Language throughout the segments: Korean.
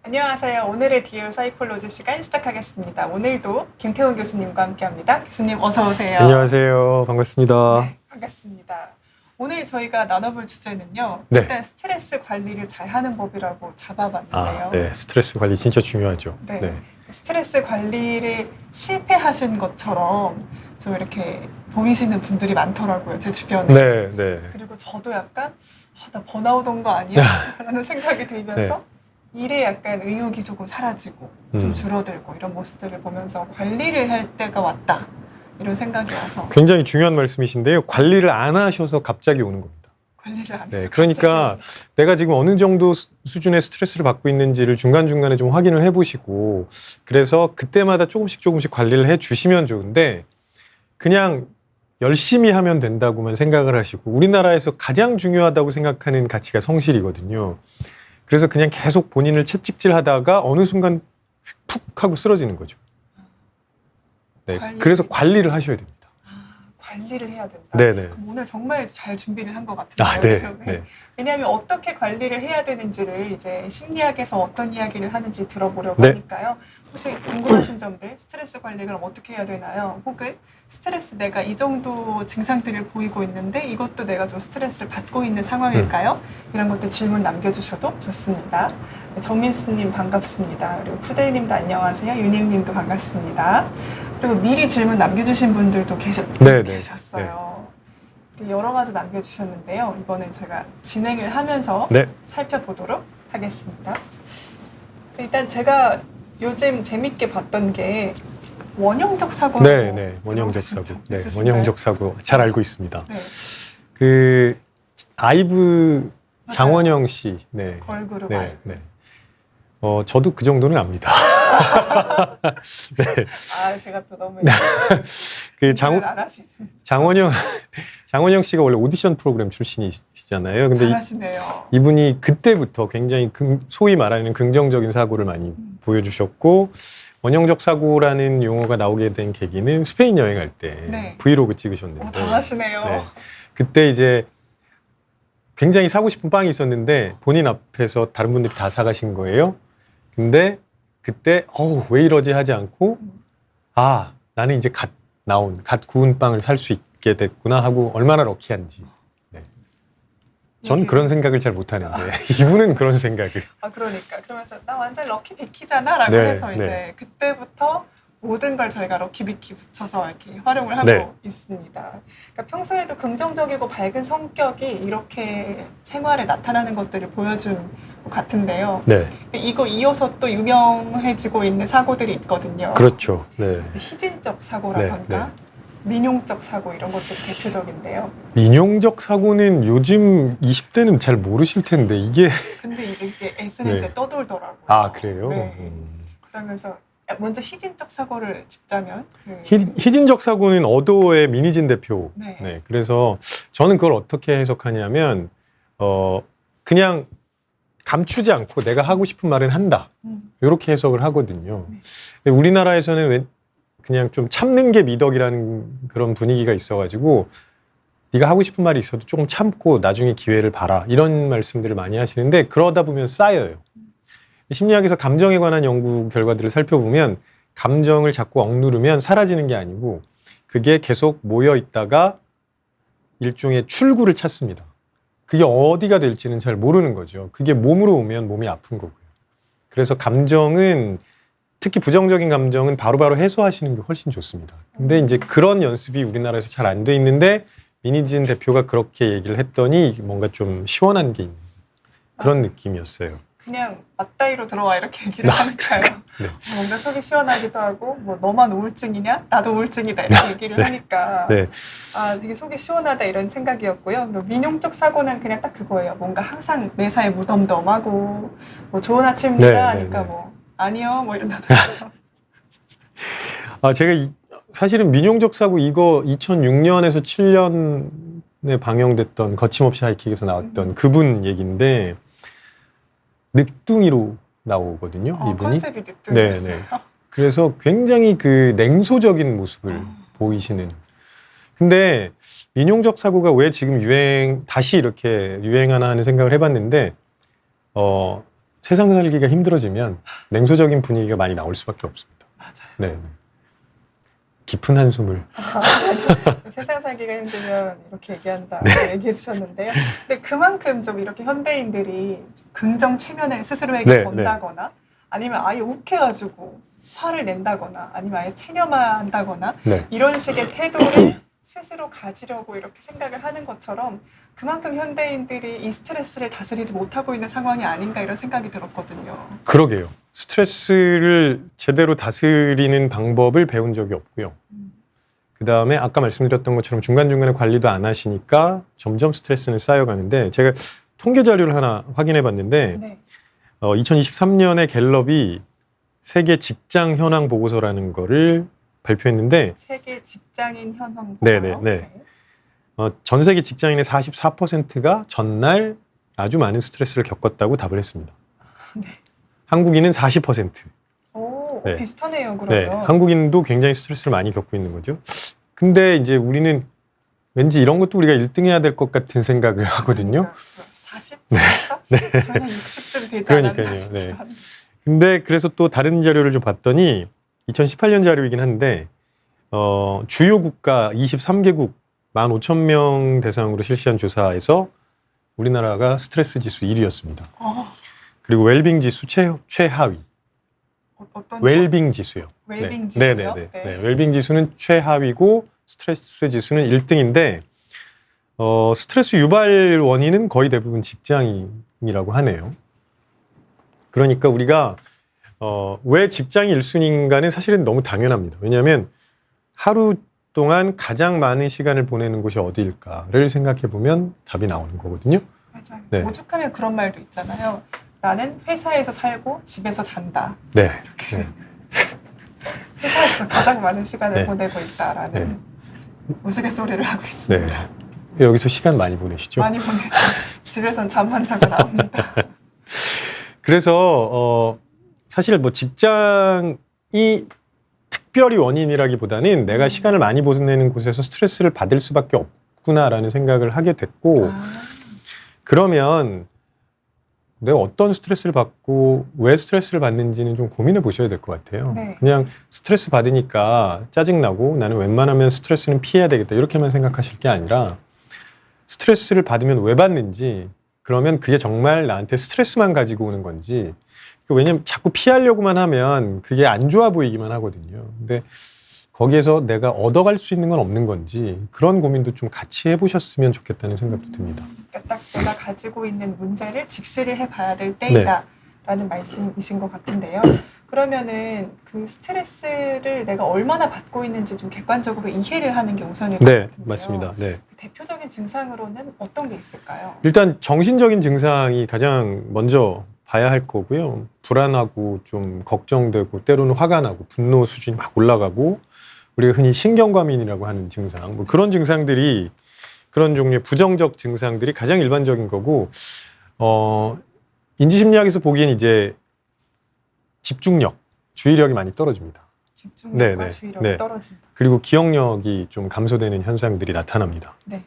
안녕하세요. 오늘의 디어 사이콜로지 시간 시작하겠습니다. 오늘도 김태훈 교수님과 함께합니다. 교수님 어서 오세요. 안녕하세요. 반갑습니다. 네, 반갑습니다. 오늘 저희가 나눠볼 주제는요. 네. 일단 스트레스 관리를 잘하는 법이라고 잡아봤는데요. 네. 스트레스 관리 진짜 중요하죠. 네. 스트레스 관리를 실패하신 것처럼 좀 이렇게 보이시는 분들이 많더라고요. 제 주변에. 네. 그리고 저도 약간 나 번아웃 온 거 아니야? 라는 생각이 들면서 일에 약간 의욕이 조금 사라지고 좀 줄어들고 이런 모습들을 보면서 관리를 할 때가 왔다 이런 생각이 와서 굉장히 중요한 말씀이신데요. 관리를 안 하셔서 갑자기 오는 겁니다. 관리를 안 해서 네. 그러니까 내가 지금 어느 정도 수준의 스트레스를 받고 있는지를 중간중간에 좀 확인을 해보시고 그래서 그때마다 조금씩 관리를 해주시면 좋은데 그냥 열심히 하면 된다고만 생각을 하시고 우리나라에서 가장 중요하다고 생각하는 가치가 성실이거든요. 그래서 그냥 계속 본인을 채찍질 하다가 어느 순간 푹 하고 쓰러지는 거죠. 네, 그래서 관리를 하셔야 됩니다. 관리를 해야 된다. 네네. 그럼 오늘 정말 잘 준비를 한 것 같은데요. 네. 왜냐하면 어떻게 관리를 해야 되는지를 이제 심리학에서 어떤 이야기를 하는지 들어보려고 네. 하니까요. 혹시 궁금하신 점들, 스트레스 관리 그럼 어떻게 해야 되나요? 혹은 스트레스 내가 이 정도 증상들을 보이고 있는데 이것도 내가 좀 스트레스를 받고 있는 상황일까요? 이런 것들 질문 남겨주셔도 좋습니다. 정민수님 반갑습니다. 그리고 푸들님도 안녕하세요. 유님님도 반갑습니다. 그리고 미리 질문 남겨주신 분들도 계셨어요. 여러 가지 남겨주셨는데요. 이거는 제가 진행을 하면서 살펴보도록 하겠습니다. 일단 제가 요즘 재밌게 봤던 게 원형적 사고. 네. 원형적 사고. 네. 원형적 사고 잘 알고 있습니다. 네. 그 아이브 장원영 씨. 네. 걸그룹 네. 저도 그 정도는 압니다. 네. 제가 또 너무 그 장원영 씨가 원래 오디션 프로그램 출신이시잖아요. 근데 잘하시네요. 이분이 그때부터 굉장히 소위 말하는 긍정적인 사고를 많이 보여주셨고 원형적 사고라는 용어가 나오게 된 계기는 스페인 여행할 때 브이로그 찍으셨는데 다 하시네요. 네. 그때 이제 굉장히 사고 싶은 빵이 있었는데 본인 앞에서 다른 분들이 다 사가신 거예요. 근데 그때 왜 이러지 하지 않고 나는 이제 갓 구운 빵을 살 수 있게 됐구나 하고 얼마나 럭키한지. 네. 전 그런 생각을 잘 못하는데 이분은 그런 생각을. 그러니까 그러면서 나 완전 럭키 비키잖아 라고 해서 이제 그때부터 모든 걸 저희가 럭키 비키 붙여서 이렇게 활용을 하고 있습니다. 그러니까 평소에도 긍정적이고 밝은 성격이 이렇게 생활에 나타나는 것들을 보여준 것 같은데요. 이거 이어서 또 유명해지고 있는 사고들이 있거든요. 그렇죠. 네. 희진적 사고라던가 민용적 사고 이런 것들이 대표적인데요. 민용적 사고는 요즘 20대는 잘 모르실 텐데 근데 이제 이게 SNS에 떠돌더라고요. 그래요? 네. 그러면서 먼저 희진적 사고를 짚자면 희진적 사고는 어도의 민희진 대표. 그래서 저는 그걸 어떻게 해석하냐면 그냥 감추지 않고 내가 하고 싶은 말은 한다. 이렇게 해석을 하거든요. 우리나라에서는 그냥 좀 참는 게 미덕이라는 그런 분위기가 있어가지고 네가 하고 싶은 말이 있어도 조금 참고 나중에 기회를 봐라 이런 말씀들을 많이 하시는데 그러다 보면 쌓여요. 심리학에서 감정에 관한 연구 결과들을 살펴보면 감정을 자꾸 억누르면 사라지는 게 아니고 그게 계속 모여 있다가 일종의 출구를 찾습니다. 그게 어디가 될지는 잘 모르는 거죠. 그게 몸으로 오면 몸이 아픈 거고요. 그래서 감정은 특히 부정적인 감정은 바로바로 해소하시는 게 훨씬 좋습니다. 근데 이제 그런 연습이 우리나라에서 잘 안 돼 있는데 민희진 대표가 그렇게 얘기를 했더니 뭔가 좀 시원한 게 있는 그런 느낌이었어요. 그냥 맞다이로 들어와 이렇게 얘기를 하니까요. 뭔가 속이 시원하기도 하고 뭐 너만 우울증이냐? 나도 우울증이다 이렇게 얘기를 하니까 되게 속이 시원하다 이런 생각이었고요. 그리고 민용적 사고는 그냥 딱 그거예요. 뭔가 항상 매사에 무덤덤하고 뭐 좋은 아침입니다 하니까 뭐 아니요 뭐 이런다더라고요. 제가 사실은 민용적 사고 이거 2006년에서 7년에 방영됐던 거침없이 하이킥에서 나왔던 그분 얘기인데 늑둥이로 나오거든요. 이분이. 컨셉이 늑둥이였어요. 그래서 굉장히 그 냉소적인 모습을 보이시는. 근데 민용적 사고가 왜 지금 다시 이렇게 유행하나 하는 생각을 해봤는데 세상 살기가 힘들어지면 냉소적인 분위기가 많이 나올 수밖에 없습니다. 맞아요. 네. 깊은 한숨을. 세상 살기가 힘들면 이렇게 얘기한다 네. 얘기해 주셨는데요. 근데 그만큼 좀 이렇게 현대인들이 좀 긍정 체면을 스스로에게 네, 건다거나 아니면 아예 욱해가지고 화를 낸다거나 아니면 아예 체념한다거나 네. 이런 식의 태도를 스스로 가지려고 이렇게 생각을 하는 것처럼 그만큼 현대인들이 이 스트레스를 다스리지 못하고 있는 상황이 아닌가 이런 생각이 들었거든요. 그러게요. 스트레스를 제대로 다스리는 방법을 배운 적이 없고요. 그 다음에 아까 말씀드렸던 것처럼 중간중간에 관리도 안 하시니까 점점 스트레스는 쌓여가는데 제가 통계 자료를 하나 확인해 봤는데 네. 2023년에 갤럽이 세계 직장 현황 보고서라는 거를 발표했는데 세계 직장인 현황 네네, 네. 전 세계 직장인의 44%가 전날 아주 많은 스트레스를 겪었다고 답을 했습니다. 네. 한국인은 40%. 오, 네. 비슷하네요, 네, 그러면. 한국인도 굉장히 스트레스를 많이 겪고 있는 거죠. 근데 이제 우리는 왠지 이런 것도 우리가 1등 해야 될 것 같은 생각을 하거든요. 40? 네. 44? 저는 60쯤 되지 그러니까요. 않았나 싶기도 네. 한데. 근데 그래서 또 다른 자료를 좀 봤더니 2018년 자료이긴 한데 주요 국가 23개국 15,000명 대상으로 실시한 조사에서 우리나라가 스트레스 지수 1위였습니다. 그리고 웰빙 지수 최하위. 어떤 웰빙 지수요. 웰빙 네. 지수요? 네. 웰빙 지수는 최하위고 스트레스 지수는 1등인데 스트레스 유발 원인은 거의 대부분 직장인이라고 하네요. 그러니까 우리가 왜 직장이 1순위인가는 사실은 너무 당연합니다. 왜냐하면 하루 동안 가장 많은 시간을 보내는 곳이 어디일까를 생각해 보면 답이 나오는 거거든요. 맞아요. 네. 오죽하면 그런 말도 있잖아요. 나는 회사에서 살고 집에서 잔다. 네. 이렇게. 회사에서 가장 많은 시간을 네. 보내고 있다라는 네. 우스갯소리를 하고 있습니다. 네. 여기서 시간 많이 보내시죠? 많이 보내죠. 집에선 잠만 자고 나옵니다. 그래서 사실 뭐 직장이 특별히 원인이라기보다는 내가 시간을 많이 보내는 곳에서 스트레스를 받을 수밖에 없구나라는 생각을 하게 됐고 그러면 내가 어떤 스트레스를 받고 왜 스트레스를 받는지는 좀 고민해 보셔야 될 것 같아요. 네. 그냥 스트레스 받으니까 짜증나고 나는 웬만하면 스트레스는 피해야 되겠다 이렇게만 생각하실 게 아니라 스트레스를 받으면 왜 받는지 그러면 그게 정말 나한테 스트레스만 가지고 오는 건지 왜냐면 자꾸 피하려고만 하면 그게 안 좋아 보이기만 하거든요. 근데 거기에서 내가 얻어갈 수 있는 건 없는 건지 그런 고민도 좀 같이 해보셨으면 좋겠다는 생각도 듭니다. 그러니까 딱 내가 가지고 있는 문제를 직시를 해봐야 될 때이다라는 말씀이신 것 같은데요. 그러면은 그 스트레스를 내가 얼마나 받고 있는지 좀 객관적으로 이해를 하는 게 우선일 것 네, 같은데요. 맞습니다. 네. 대표적인 증상으로는 어떤 게 있을까요? 일단 정신적인 증상이 가장 먼저 봐야 할 거고요. 불안하고 좀 걱정되고 때로는 화가 나고 분노 수준이 막 올라가고 우리가 흔히 신경과민이라고 하는 증상, 뭐 그런 증상들이 그런 종류의 부정적 증상들이 가장 일반적인 거고 인지심리학에서 보기엔 이제 집중력, 주의력이 많이 떨어집니다. 집중력과 주의력이 떨어진다. 그리고 기억력이 좀 감소되는 현상들이 나타납니다. 네.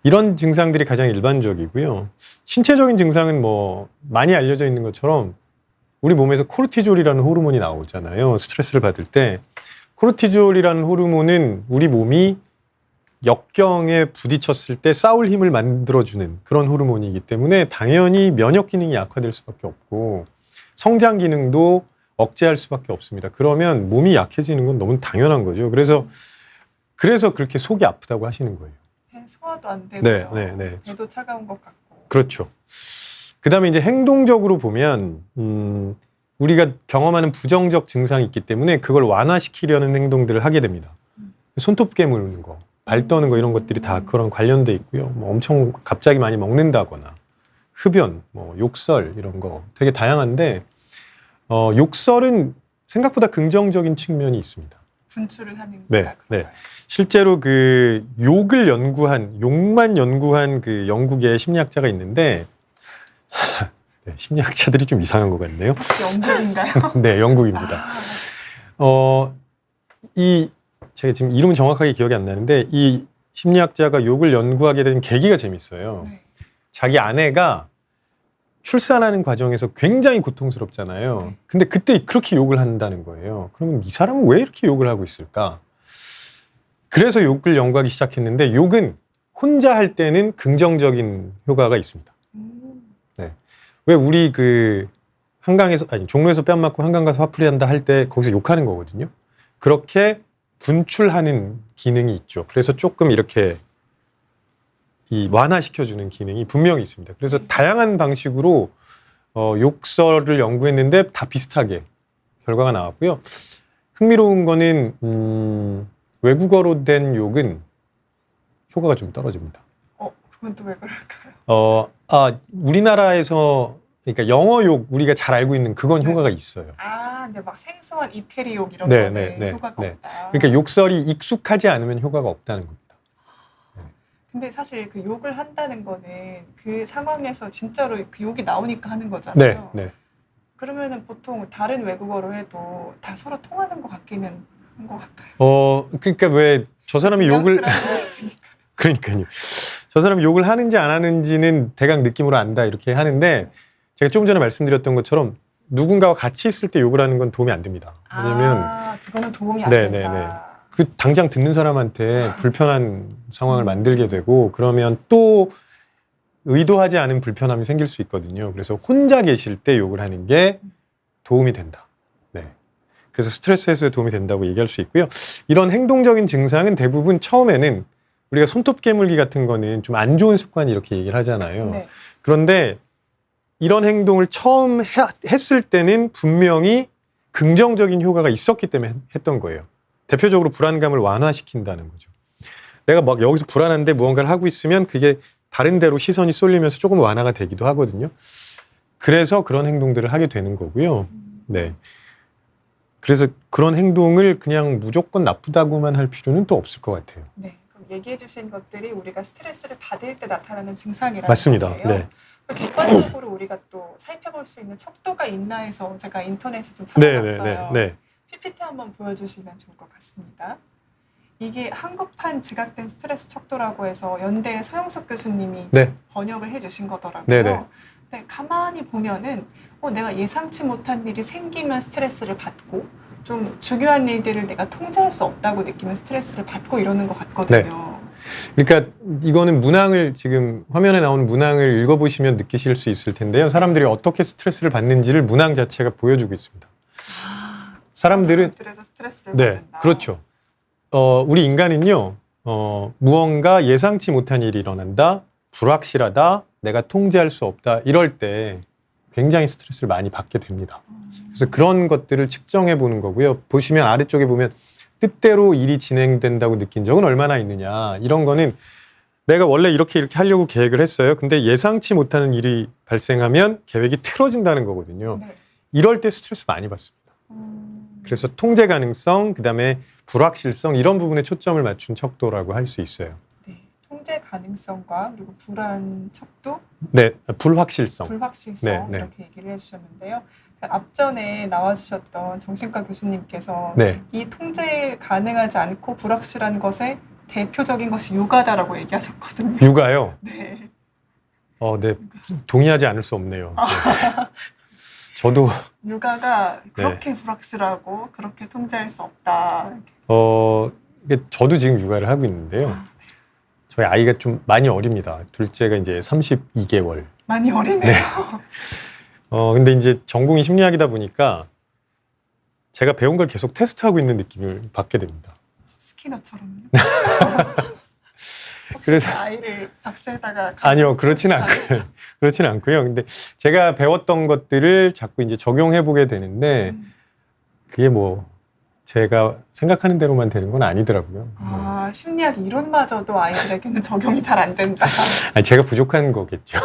이런 증상들이 가장 일반적이고요. 신체적인 증상은 뭐 많이 알려져 있는 것처럼 우리 몸에서 코르티졸이라는 호르몬이 나오잖아요. 스트레스를 받을 때. 코르티졸이라는 호르몬은 우리 몸이 역경에 부딪혔을 때 싸울 힘을 만들어주는 그런 호르몬이기 때문에 당연히 면역 기능이 약화될 수밖에 없고 성장 기능도 억제할 수밖에 없습니다. 그러면 몸이 약해지는 건 너무 당연한 거죠. 그래서 그렇게 속이 아프다고 하시는 거예요. 소화도 안 되고요. 네. 배도 차가운 것 같고. 그렇죠. 그다음에 이제 행동적으로 보면 우리가 경험하는 부정적 증상이 있기 때문에 그걸 완화시키려는 행동들을 하게 됩니다. 손톱 깨무는 거, 발 떠는 거 이런 것들이 다 그런 관련돼 있고요. 뭐 엄청 갑자기 많이 먹는다거나 흡연, 뭐 욕설 이런 거 되게 다양한데 욕설은 생각보다 긍정적인 측면이 있습니다. 분출을 하는 네. 실제로 그 욕만 연구한 그 영국의 심리학자가 있는데 네, 심리학자들이 좀 이상한 것 같네요. 혹시 영국인가요? 네, 영국입니다. 제가 지금 이름은 정확하게 기억이 안 나는데 이 심리학자가 욕을 연구하게 된 계기가 재밌어요. 네. 자기 아내가 출산하는 과정에서 굉장히 고통스럽잖아요. 네. 근데 그때 그렇게 욕을 한다는 거예요. 그러면 이 사람은 왜 이렇게 욕을 하고 있을까? 그래서 욕을 연구하기 시작했는데 욕은 혼자 할 때는 긍정적인 효과가 있습니다. 왜 우리 그 한강에서 아니 종로에서 뺨 맞고 한강 가서 화풀이 한다 할 때 거기서 욕하는 거거든요. 그렇게 분출하는 기능이 있죠. 그래서 조금 이렇게 이 완화시켜주는 기능이 분명히 있습니다. 그래서 다양한 방식으로 욕설을 연구했는데 다 비슷하게 결과가 나왔고요. 흥미로운 거는 외국어로 된 욕은 효과가 좀 떨어집니다. 그건 또 왜 그럴까요? 우리나라에서 그러니까 영어 욕 우리가 잘 알고 있는 그건 네. 효과가 있어요. 근데 막 생소한 이태리 욕 이런 네, 거는 네, 네, 효과가 네. 없다. 그러니까 욕설이 익숙하지 않으면 효과가 없다는 겁니다. 근데 사실 그 욕을 한다는 거는 그 상황에서 진짜로 그 욕이 나오니까 하는 거잖아요. 네, 네. 그러면은 보통 다른 외국어로 해도 다 서로 통하는 것 같기는 한 것 같아요. 그러니까 왜 저 사람이 욕을 뉘앙스라는 게 있으니까. 그러니까요. 저 사람이 욕을 하는지 안 하는지는 대강 느낌으로 안다 이렇게 하는데 제가 조금 전에 말씀드렸던 것처럼 누군가와 같이 있을 때 욕을 하는 건 도움이 안 됩니다. 왜냐면 그거는 도움이 안 네, 된다. 네, 네. 그 당장 듣는 사람한테 불편한 상황을 만들게 되고 그러면 또 의도하지 않은 불편함이 생길 수 있거든요. 그래서 혼자 계실 때 욕을 하는 게 도움이 된다. 네. 그래서 스트레스 해소에 도움이 된다고 얘기할 수 있고요. 이런 행동적인 증상은 대부분 처음에는 우리가 손톱 깨물기 같은 거는 좀 안 좋은 습관이 이렇게 얘기를 하잖아요. 네. 그런데 이런 행동을 처음 했을 때는 분명히 긍정적인 효과가 있었기 때문에 했던 거예요. 대표적으로 불안감을 완화시킨다는 거죠. 내가 막 여기서 불안한데 무언가를 하고 있으면 그게 다른 데로 시선이 쏠리면서 조금 완화가 되기도 하거든요. 그래서 그런 행동들을 하게 되는 거고요. 네. 그래서 그런 행동을 그냥 무조건 나쁘다고만 할 필요는 또 없을 것 같아요. 네. 그럼 얘기해 주신 것들이 우리가 스트레스를 받을 때 나타나는 증상이라는 맞습니다. 건데요. 네. 객관적으로 우리가 또 살펴볼 수 있는 척도가 있나 해서 제가 인터넷에 좀 네, 찾아봤어요. 네, 네, 네. PPT 한번 보여주시면 좋을 것 같습니다. 이게 한국판 지각된 스트레스 척도라고 해서 연대 서영석 교수님이 네. 번역을 해주신 거더라고요. 네, 네. 근데 가만히 보면은 내가 예상치 못한 일이 생기면 스트레스를 받고 좀 중요한 일들을 내가 통제할 수 없다고 느끼면 스트레스를 받고 이러는 것 같거든요. 그러니까 이거는 문항을 지금 화면에 나오는 문항을 읽어보시면 느끼실 수 있을 텐데요. 사람들이 어떻게 스트레스를 받는지를 문항 자체가 보여주고 있습니다. 사람들은 그래서 스트레스를 네, 받는다. 그렇죠. 우리 인간은요, 무언가 예상치 못한 일이 일어난다, 불확실하다, 내가 통제할 수 없다 이럴 때 굉장히 스트레스를 많이 받게 됩니다. 그래서 그런 것들을 측정해 보는 거고요. 보시면 아래쪽에 보면 뜻대로 일이 진행된다고 느낀 적은 얼마나 있느냐 이런 거는 내가 원래 이렇게 하려고 계획을 했어요. 근데 예상치 못하는 일이 발생하면 계획이 틀어진다는 거거든요. 네. 이럴 때 스트레스 많이 받습니다. 그래서 통제 가능성, 그다음에 불확실성 이런 부분에 초점을 맞춘 척도라고 할 수 있어요. 네. 통제 가능성과 그리고 불안 척도, 네, 불확실성. 불확실성 네, 네. 이렇게 얘기를 해주셨는데요. 그 앞전에 나와주셨던 정신과 교수님께서 네, 이 통제 가능하지 않고 불확실한 것의 대표적인 것이 육아다라고 얘기하셨거든요. 육아요. 네. 네, 동의하지 않을 수 없네요. 네. 저도 육아가 그렇게 불확실하고 그렇게 통제할 수 없다. 이게 저도 지금 육아를 하고 있는데요. 저희 아이가 좀 많이 어립니다. 둘째가 이제 32개월. 많이 어리네요. 네. 근데 이제 전공이 심리학이다 보니까 제가 배운 걸 계속 테스트하고 있는 느낌을 받게 됩니다. 스키너처럼요. 혹시 그래서- 아이를 박스에다가 아니요, 그렇지는 않고요. 그렇지는 않고요. 근데 제가 배웠던 것들을 자꾸 이제 적용해 보게 되는데 그게 뭐 제가 생각하는 대로만 되는 건 아니더라고요. 심리학 이론마저도 아이들에게는 적용이 잘 안 된다. 아니, 제가 부족한 거겠죠.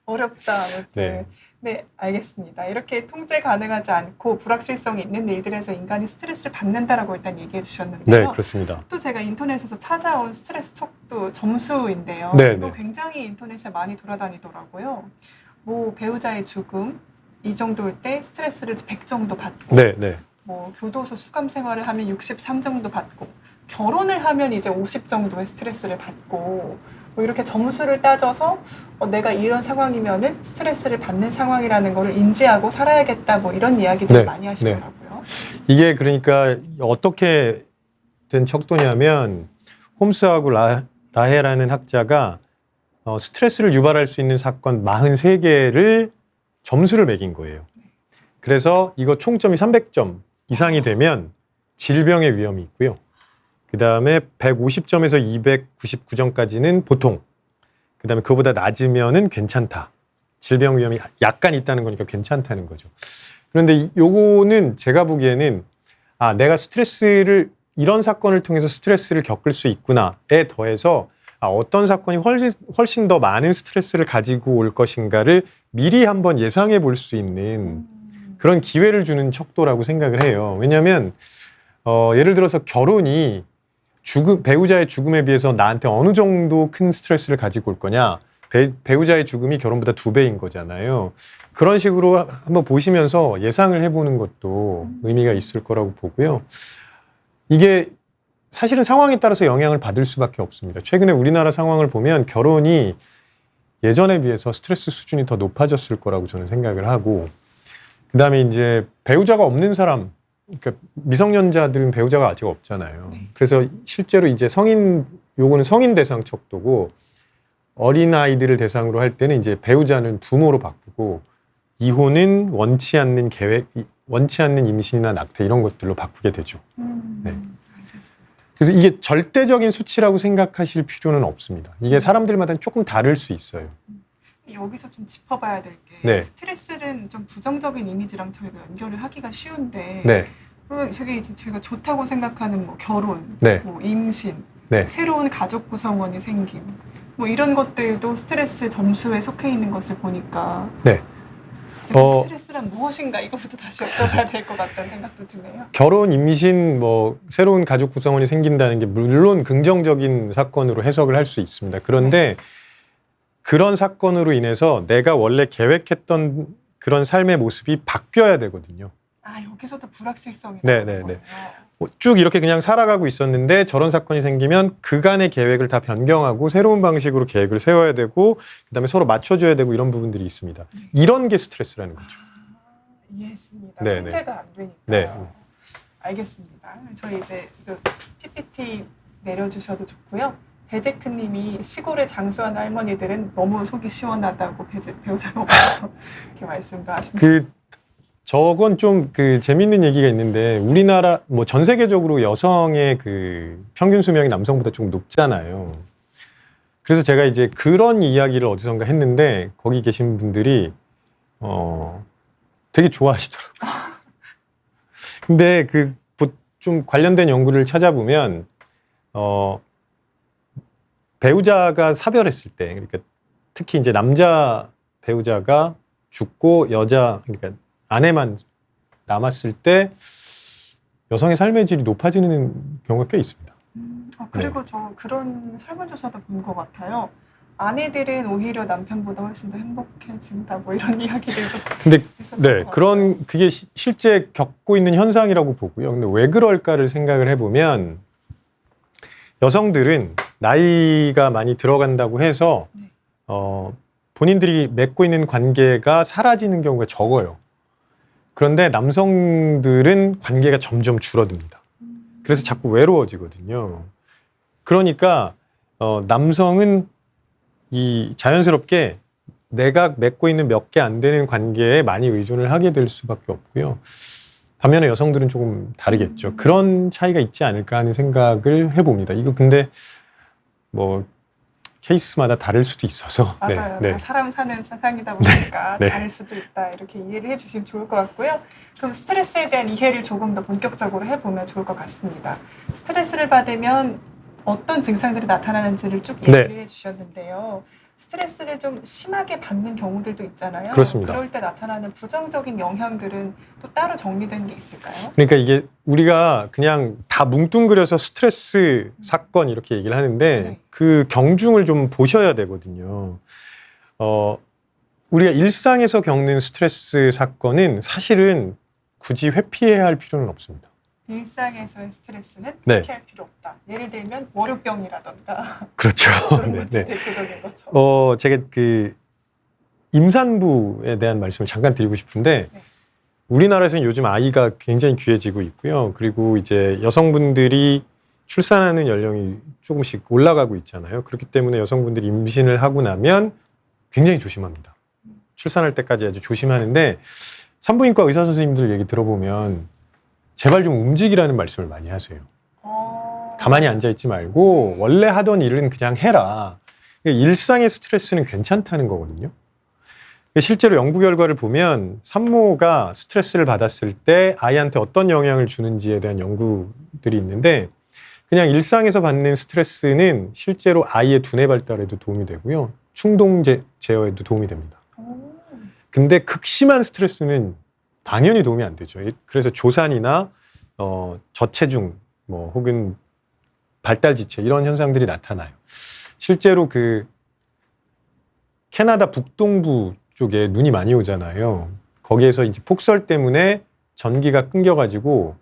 어렵다. 아무튼. 네. 네, 알겠습니다. 이렇게 통제 가능하지 않고 불확실성이 있는 일들에서 인간이 스트레스를 받는다라고 일단 얘기해 주셨는데요. 네, 그렇습니다. 또 제가 인터넷에서 찾아온 스트레스 척도 점수인데요. 네, 또 네. 굉장히 인터넷에 많이 돌아다니더라고요. 뭐 배우자의 죽음 이 정도일 때 스트레스를 100 정도 받고 네, 네. 뭐 교도소 수감 생활을 하면 63 정도 받고 결혼을 하면 이제 50 정도의 스트레스를 받고 뭐 이렇게 점수를 따져서 내가 이런 상황이면은 스트레스를 받는 상황이라는 걸 인지하고 살아야겠다 뭐 이런 이야기들을 네, 많이 하시더라고요. 이게 그러니까 어떻게 된 척도냐면 홈스하고 라헤라는 학자가 스트레스를 유발할 수 있는 사건 43개를 점수를 매긴 거예요. 그래서 이거 총점이 300점 이상이 되면 질병의 위험이 있고요. 그 다음에 150점에서 299점까지는 보통. 그 다음에 그거보다 낮으면은 괜찮다. 질병 위험이 약간 있다는 거니까 괜찮다는 거죠. 그런데 요거는 제가 보기에는 내가 스트레스를 이런 사건을 통해서 스트레스를 겪을 수 있구나에 더해서 어떤 사건이 훨씬 더 많은 스트레스를 가지고 올 것인가를 미리 한번 예상해 볼 수 있는 그런 기회를 주는 척도라고 생각을 해요. 왜냐하면 예를 들어서 결혼이 배우자의 죽음에 비해서 나한테 어느 정도 큰 스트레스를 가지고 올 거냐. 배우자의 죽음이 결혼보다 2배인 거잖아요. 그런 식으로 한번 보시면서 예상을 해보는 것도 의미가 있을 거라고 보고요. 이게 사실은 상황에 따라서 영향을 받을 수밖에 없습니다. 최근에 우리나라 상황을 보면 결혼이 예전에 비해서 스트레스 수준이 더 높아졌을 거라고 저는 생각을 하고, 그 다음에 이제 배우자가 없는 사람, 그러니까 미성년자들은 배우자가 아직 없잖아요. 그래서 실제로 이제 요거는 성인 대상 척도고, 어린 아이들을 대상으로 할 때는 이제 배우자는 부모로 바꾸고, 이혼은 원치 않는 임신이나 낙태 이런 것들로 바꾸게 되죠. 네. 그래서 이게 절대적인 수치라고 생각하실 필요는 없습니다. 이게 사람들마다 조금 다를 수 있어요. 여기서 좀 짚어봐야 될 게 네. 스트레스는 좀 부정적인 이미지랑 저희가 연결을 하기가 쉬운데 네. 저게 이제 저희가 좋다고 생각하는 뭐 결혼, 네. 뭐 임신, 네. 새로운 가족 구성원이 생김, 뭐 이런 것들도 스트레스 점수에 속해 있는 것을 보니까 네. 스트레스란 무엇인가 이거부터 다시 여쭤봐야 될 것 같다는 생각도 드네요. 결혼, 임신, 뭐 새로운 가족 구성원이 생긴다는 게 물론 긍정적인 사건으로 해석을 할 수 있습니다. 그런데 그런 사건으로 인해서 내가 원래 계획했던 그런 삶의 모습이 바뀌어야 되거든요. 여기서도 불확실성이 네네네. 나오는 쭉 이렇게 그냥 살아가고 있었는데 저런 사건이 생기면 그간의 계획을 다 변경하고 새로운 방식으로 계획을 세워야 되고 그다음에 서로 맞춰줘야 되고 이런 부분들이 있습니다. 이런 게 스트레스라는 거죠. 이해했습니다. 네네. 통제가 안 되니까. 네. 알겠습니다. 저희 이제 PPT 내려주셔도 좋고요. 베제트님이 시골에 장수하는 할머니들은 너무 속이 시원하다고 배우자가 없어서 이렇게 말씀도 하시네요. 저건 좀 재밌는 얘기가 있는데 우리나라 뭐 전 세계적으로 여성의 평균 수명이 남성보다 좀 높잖아요. 그래서 제가 이제 그런 이야기를 어디선가 했는데 거기 계신 분들이 되게 좋아하시더라고요. 근데 좀 관련된 연구를 찾아보면 배우자가 사별했을 때, 그러니까 특히 이제 남자 배우자가 죽고 그러니까 아내만 남았을 때 여성의 삶의 질이 높아지는 경우가 꽤 있습니다. 그리고 저 그런 설문조사도 본 것 같아요. 아내들은 오히려 남편보다 훨씬 더 행복해진다 뭐 이런 이야기들도 근데 있었던 것 같아요. 그게 실제 겪고 있는 현상이라고 보고요. 근데 왜 그럴까를 생각을 해보면 여성들은 나이가 많이 들어간다고 해서 본인들이 맺고 있는 관계가 사라지는 경우가 적어요. 그런데 남성들은 관계가 점점 줄어듭니다. 그래서 자꾸 외로워지거든요. 그러니까 남성은 자연스럽게 내가 맺고 있는 몇 개 안 되는 관계에 많이 의존을 하게 될 수밖에 없고요. 반면에 여성들은 조금 다르겠죠. 그런 차이가 있지 않을까 하는 생각을 해봅니다. 이거 근데 뭐 케이스마다 다를 수도 있어서. 맞아요. 네. 다 사람 사는 세상이다 보니까 네. 다를 수도 있다 이렇게 이해를 해주시면 좋을 것 같고요. 그럼 스트레스에 대한 이해를 조금 더 본격적으로 해보면 좋을 것 같습니다. 스트레스를 받으면 어떤 증상들이 나타나는지를 쭉 얘기를 해주셨는데요. 스트레스를 좀 심하게 받는 경우들도 있잖아요. 그렇습니다. 그럴 때 나타나는 부정적인 영향들은 또 따로 정리된 게 있을까요? 그러니까 이게 우리가 그냥 다 뭉뚱그려서 스트레스 사건 이렇게 얘기를 하는데 그 경중을 좀 보셔야 되거든요. 우리가 일상에서 겪는 스트레스 사건은 사실은 굳이 회피해야 할 필요는 없습니다. 일상에서의 스트레스는 네. 피할 필요 없다. 예를 들면 월요병이라던가 그렇죠. 그런 네, 것도 네. 대표적인 거죠. 제가 그 임산부에 대한 말씀을 잠깐 드리고 싶은데 네. 우리나라에서는 요즘 아이가 굉장히 귀해지고 있고요. 그리고 이제 여성분들이 출산하는 연령이 조금씩 올라가고 있잖아요. 그렇기 때문에 여성분들이 임신을 하고 나면 굉장히 조심합니다. 출산할 때까지 아주 조심하는데 산부인과 의사 선생님들 얘기 들어보면 제발 좀 움직이라는 말씀을 많이 하세요. 가만히 앉아있지 말고 원래 하던 일은 그냥 해라. 일상의 스트레스는 괜찮다는 거거든요. 실제로 연구 결과를 보면 산모가 스트레스를 받았을 때 아이한테 어떤 영향을 주는지에 대한 연구들이 있는데 그냥 일상에서 받는 스트레스는 실제로 아이의 두뇌 발달에도 도움이 되고요. 충동 제어에도 도움이 됩니다. 근데 극심한 스트레스는 당연히 도움이 안 되죠. 그래서 조산이나 저체중 뭐 혹은 발달 지체 이런 현상들이 나타나요. 실제로 그 캐나다 북동부 쪽에 눈이 많이 오잖아요. 거기에서 이제 폭설 때문에 전기가 끊겨가지고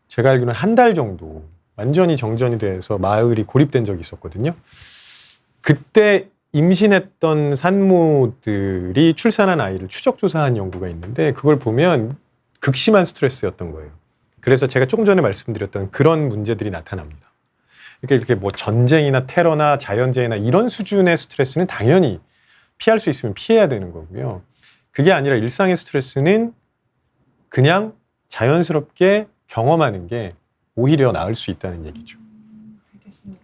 제가 알기로는 한 달 정도 완전히 정전이 돼서 마을이 고립된 적이 있었거든요. 그때 임신했던 산모들이 출산한 아이를 추적 조사한 연구가 있는데 그걸 보면 극심한 스트레스였던 거예요. 그래서 제가 조금 전에 말씀드렸던 그런 문제들이 나타납니다. 이렇게 뭐 전쟁이나 테러나 자연재해나 이런 수준의 스트레스는 당연히 피할 수 있으면 피해야 되는 거고요. 그게 아니라 일상의 스트레스는 그냥 자연스럽게 경험하는 게 오히려 나을 수 있다는 얘기죠. 알겠습니다.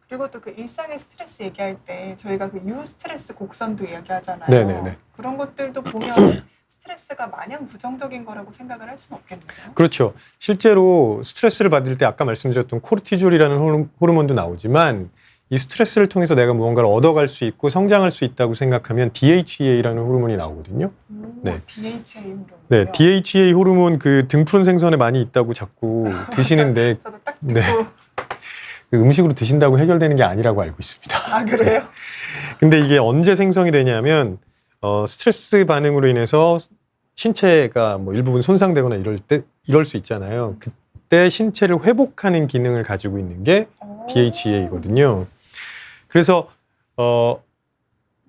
그리고 또 그 일상의 스트레스 얘기할 때 저희가 그 유스트레스 곡선도 얘기하잖아요. 네네네. 그런 것들도 보면 스트레스가 마냥 부정적인 거라고 생각을 할 수는 없겠네요. 그렇죠. 실제로 스트레스를 받을 때 아까 말씀드렸던 코르티졸이라는 호르몬도 나오지만 이 스트레스를 통해서 내가 무언가를 얻어갈 수 있고 성장할 수 있다고 생각하면 DHEA라는 호르몬이 나오거든요. 네. DHA 호르몬. 네, DHEA 호르몬 그 등푸른 생선에 많이 있다고 자꾸 드시는데 저도 딱 듣고. 네. 그 음식으로 드신다고 해결되는 게 아니라고 알고 있습니다. 아, 그래요? 근데 이게 언제 생성이 되냐면 스트레스 반응으로 인해서 신체가 뭐 일부분 손상되거나 이럴 수 있잖아요. 그때 신체를 회복하는 기능을 가지고 있는 게 DHEA거든요. 그래서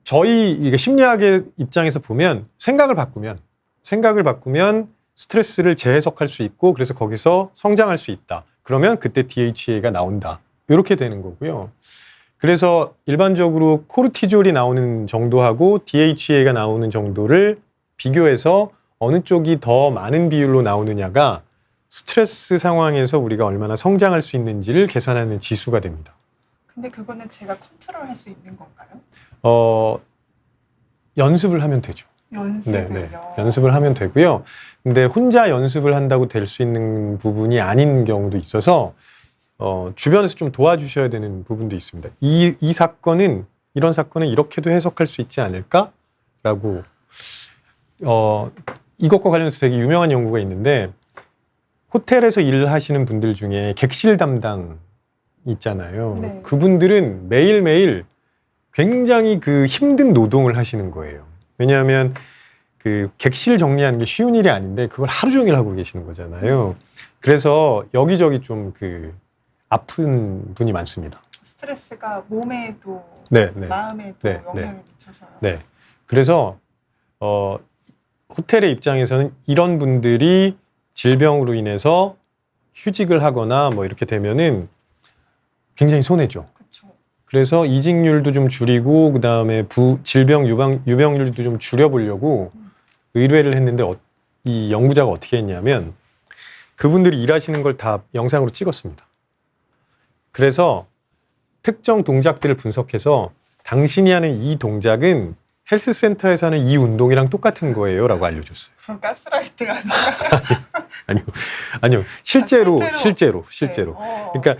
저희 이게 심리학의 입장에서 보면 생각을 바꾸면 스트레스를 재해석할 수 있고 그래서 거기서 성장할 수 있다. 그러면 그때 DHEA가 나온다. 이렇게 되는 거고요. 그래서 일반적으로 코르티졸이 나오는 정도하고 DHEA가 나오는 정도를 비교해서 어느 쪽이 더 많은 비율로 나오느냐가 스트레스 상황에서 우리가 얼마나 성장할 수 있는지를 계산하는 지수가 됩니다. 근데 그거는 제가 컨트롤할 수 있는 건가요? 연습을 하면 되죠. 연습을요? 네. 연습을 하면 되고요. 근데 혼자 연습을 한다고 될 수 있는 부분이 아닌 경우도 있어서 주변에서 좀 도와주셔야 되는 부분도 있습니다. 이런 사건은 이렇게도 해석할 수 있지 않을까라고 이것과 관련해서 되게 유명한 연구가 있는데 호텔에서 일을 하시는 분들 중에 객실 담당 있잖아요. 네. 그분들은 매일매일 굉장히 그 힘든 노동을 하시는 거예요. 왜냐하면 그 객실 정리하는 게 쉬운 일이 아닌데 그걸 하루 종일 하고 계시는 거잖아요. 그래서 여기저기 좀 그 아픈 분이 많습니다. 스트레스가 몸에도 네. 마음에도 영향을 미쳐서요. 네. 그래서 호텔의 입장에서는 이런 분들이 질병으로 인해서 휴직을 하거나 뭐 이렇게 되면은 굉장히 손해죠. 그렇죠. 그래서 이직률도 좀 줄이고 그다음에 질병 유병률도 좀 줄여보려고 의뢰를 했는데 이 연구자가 어떻게 했냐면 그분들이 일하시는 걸 다 영상으로 찍었습니다. 그래서 특정 동작들을 분석해서 당신이 하는 이 동작은 헬스센터에서 하는 이 운동이랑 똑같은 거예요 라고 알려줬어요. 그럼 가스라이팅 아니요. 실제로. 네. 그러니까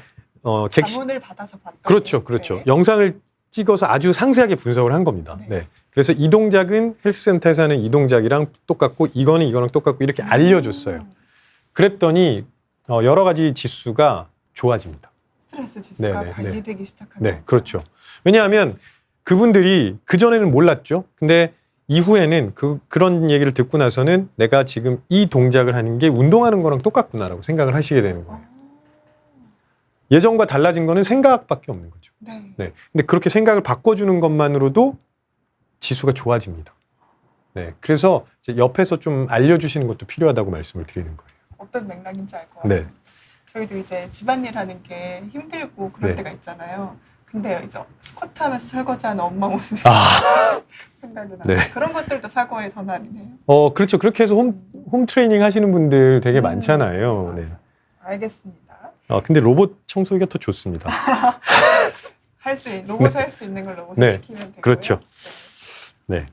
자문을 받아서 봤다. 그렇죠. 네. 영상을 찍어서 아주 상세하게 분석을 한 겁니다. 네. 그래서 이 동작은 헬스센터에서 하는 이 동작이랑 똑같고 이거는 이거랑 똑같고 이렇게 알려줬어요. 그랬더니 여러 가지 지수가 좋아집니다. 스트레스 지수가 관리되기 시작하는 네, 그렇죠. 왜냐하면 그분들이 그전에는 몰랐죠. 근데 이후에는 그런 얘기를 듣고 나서는 내가 지금 이 동작을 하는 게 운동하는 거랑 똑같구나라고 생각을 하시게 되는 거예요. 예전과 달라진 거는 생각밖에 없는 거죠. 네. 네. 근데 그렇게 생각을 바꿔주는 것만으로도 지수가 좋아집니다. 네. 그래서 이제 옆에서 좀 알려주시는 것도 필요하다고 말씀을 드리는 거예요. 어떤 맥락인지 알 것 같습니다. 네. 저희도 이제 집안일 하는 게 힘들고 그럴 네. 때가 있잖아요. 근데 이제 스쿼트 하면서 설거지하는 엄마 모습이 생각이 나요. 네. 그런 것들도 사고의 전환이네요. 그렇죠. 그렇게 해서 홈 트레이닝 하시는 분들 되게 많잖아요. 네. 알겠습니다. 근데 로봇 청소기가 더 좋습니다. 로봇이 할 수 있는 걸 로봇이 네. 시키면 되고요. 그렇죠. 네.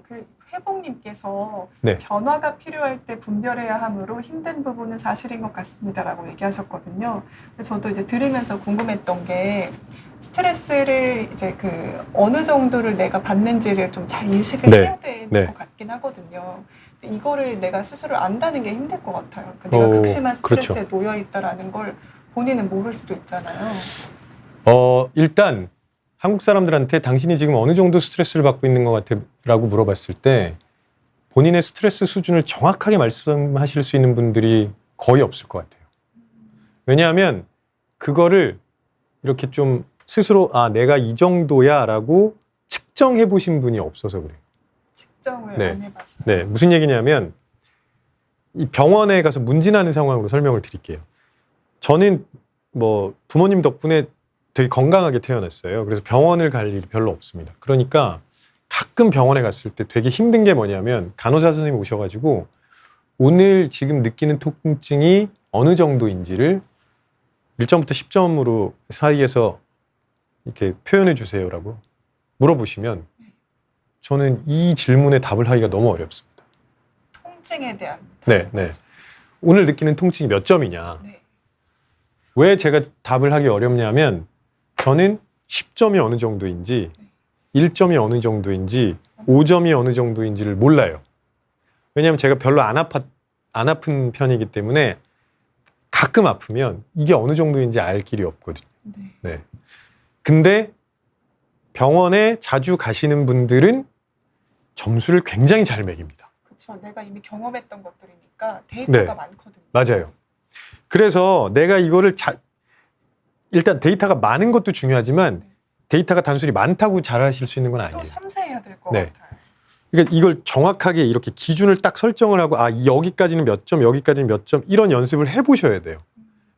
그 회복님께서 네. 변화가 필요할 때 분별해야 하므로 힘든 부분은 사실인 것 같습니다라고 얘기하셨거든요. 근데 저도 이제 들으면서 궁금했던 게 스트레스를 이제 어느 정도를 내가 받는지를 좀 잘 인식을 네. 해야 되는 네. 것 같긴 하거든요. 근데 이거를 내가 스스로 안다는 게 힘들 것 같아요. 그러니까 내가 극심한 스트레스에 그렇죠. 놓여 있다라는 걸 본인은 모를 수도 있잖아요. 일단 한국 사람들한테 당신이 지금 어느 정도 스트레스를 받고 있는 것 같아? 라고 물어봤을 때 본인의 스트레스 수준을 정확하게 말씀하실 수 있는 분들이 거의 없을 것 같아요. 왜냐하면 그거를 이렇게 좀 스스로 내가 이 정도야 라고 측정해 보신 분이 없어서 그래요. 측정을 네. 안 해봐서. 네, 무슨 얘기냐면 이 병원에 가서 문진하는 상황으로 설명을 드릴게요. 저는 뭐 부모님 덕분에 되게 건강하게 태어났어요. 그래서 병원을 갈 일이 별로 없습니다. 그러니까 가끔 병원에 갔을 때 되게 힘든 게 뭐냐면 간호사 선생님이 오셔가지고 오늘 지금 느끼는 통증이 어느 정도인지를 1점부터 10점으로 사이에서 이렇게 표현해 주세요라고 물어보시면 저는 이 질문에 답을 하기가 너무 어렵습니다. 통증에 대한 네. 오늘 느끼는 통증이 몇 점이냐. 네. 왜 제가 답을 하기 어렵냐면 저는 10점이 어느 정도인지 1점이 어느 정도인지 5점이 어느 정도인지를 몰라요. 왜냐하면 제가 별로 안 아픈 편이기 때문에 가끔 아프면 이게 어느 정도인지 알 길이 없거든요. 네. 근데 병원에 자주 가시는 분들은 점수를 굉장히 잘 매깁니다. 그렇죠. 내가 이미 경험했던 것들이니까 데이터가 네. 많거든요. 맞아요. 그래서 내가 이거를 일단 데이터가 많은 것도 중요하지만 데이터가 단순히 많다고 잘하실 수 있는 건 아니에요. 또 섬세해야 될 것 네. 같아요. 그러니까 이걸 정확하게 이렇게 기준을 딱 설정을 하고 여기까지는 몇 점, 여기까지는 몇 점 이런 연습을 해보셔야 돼요.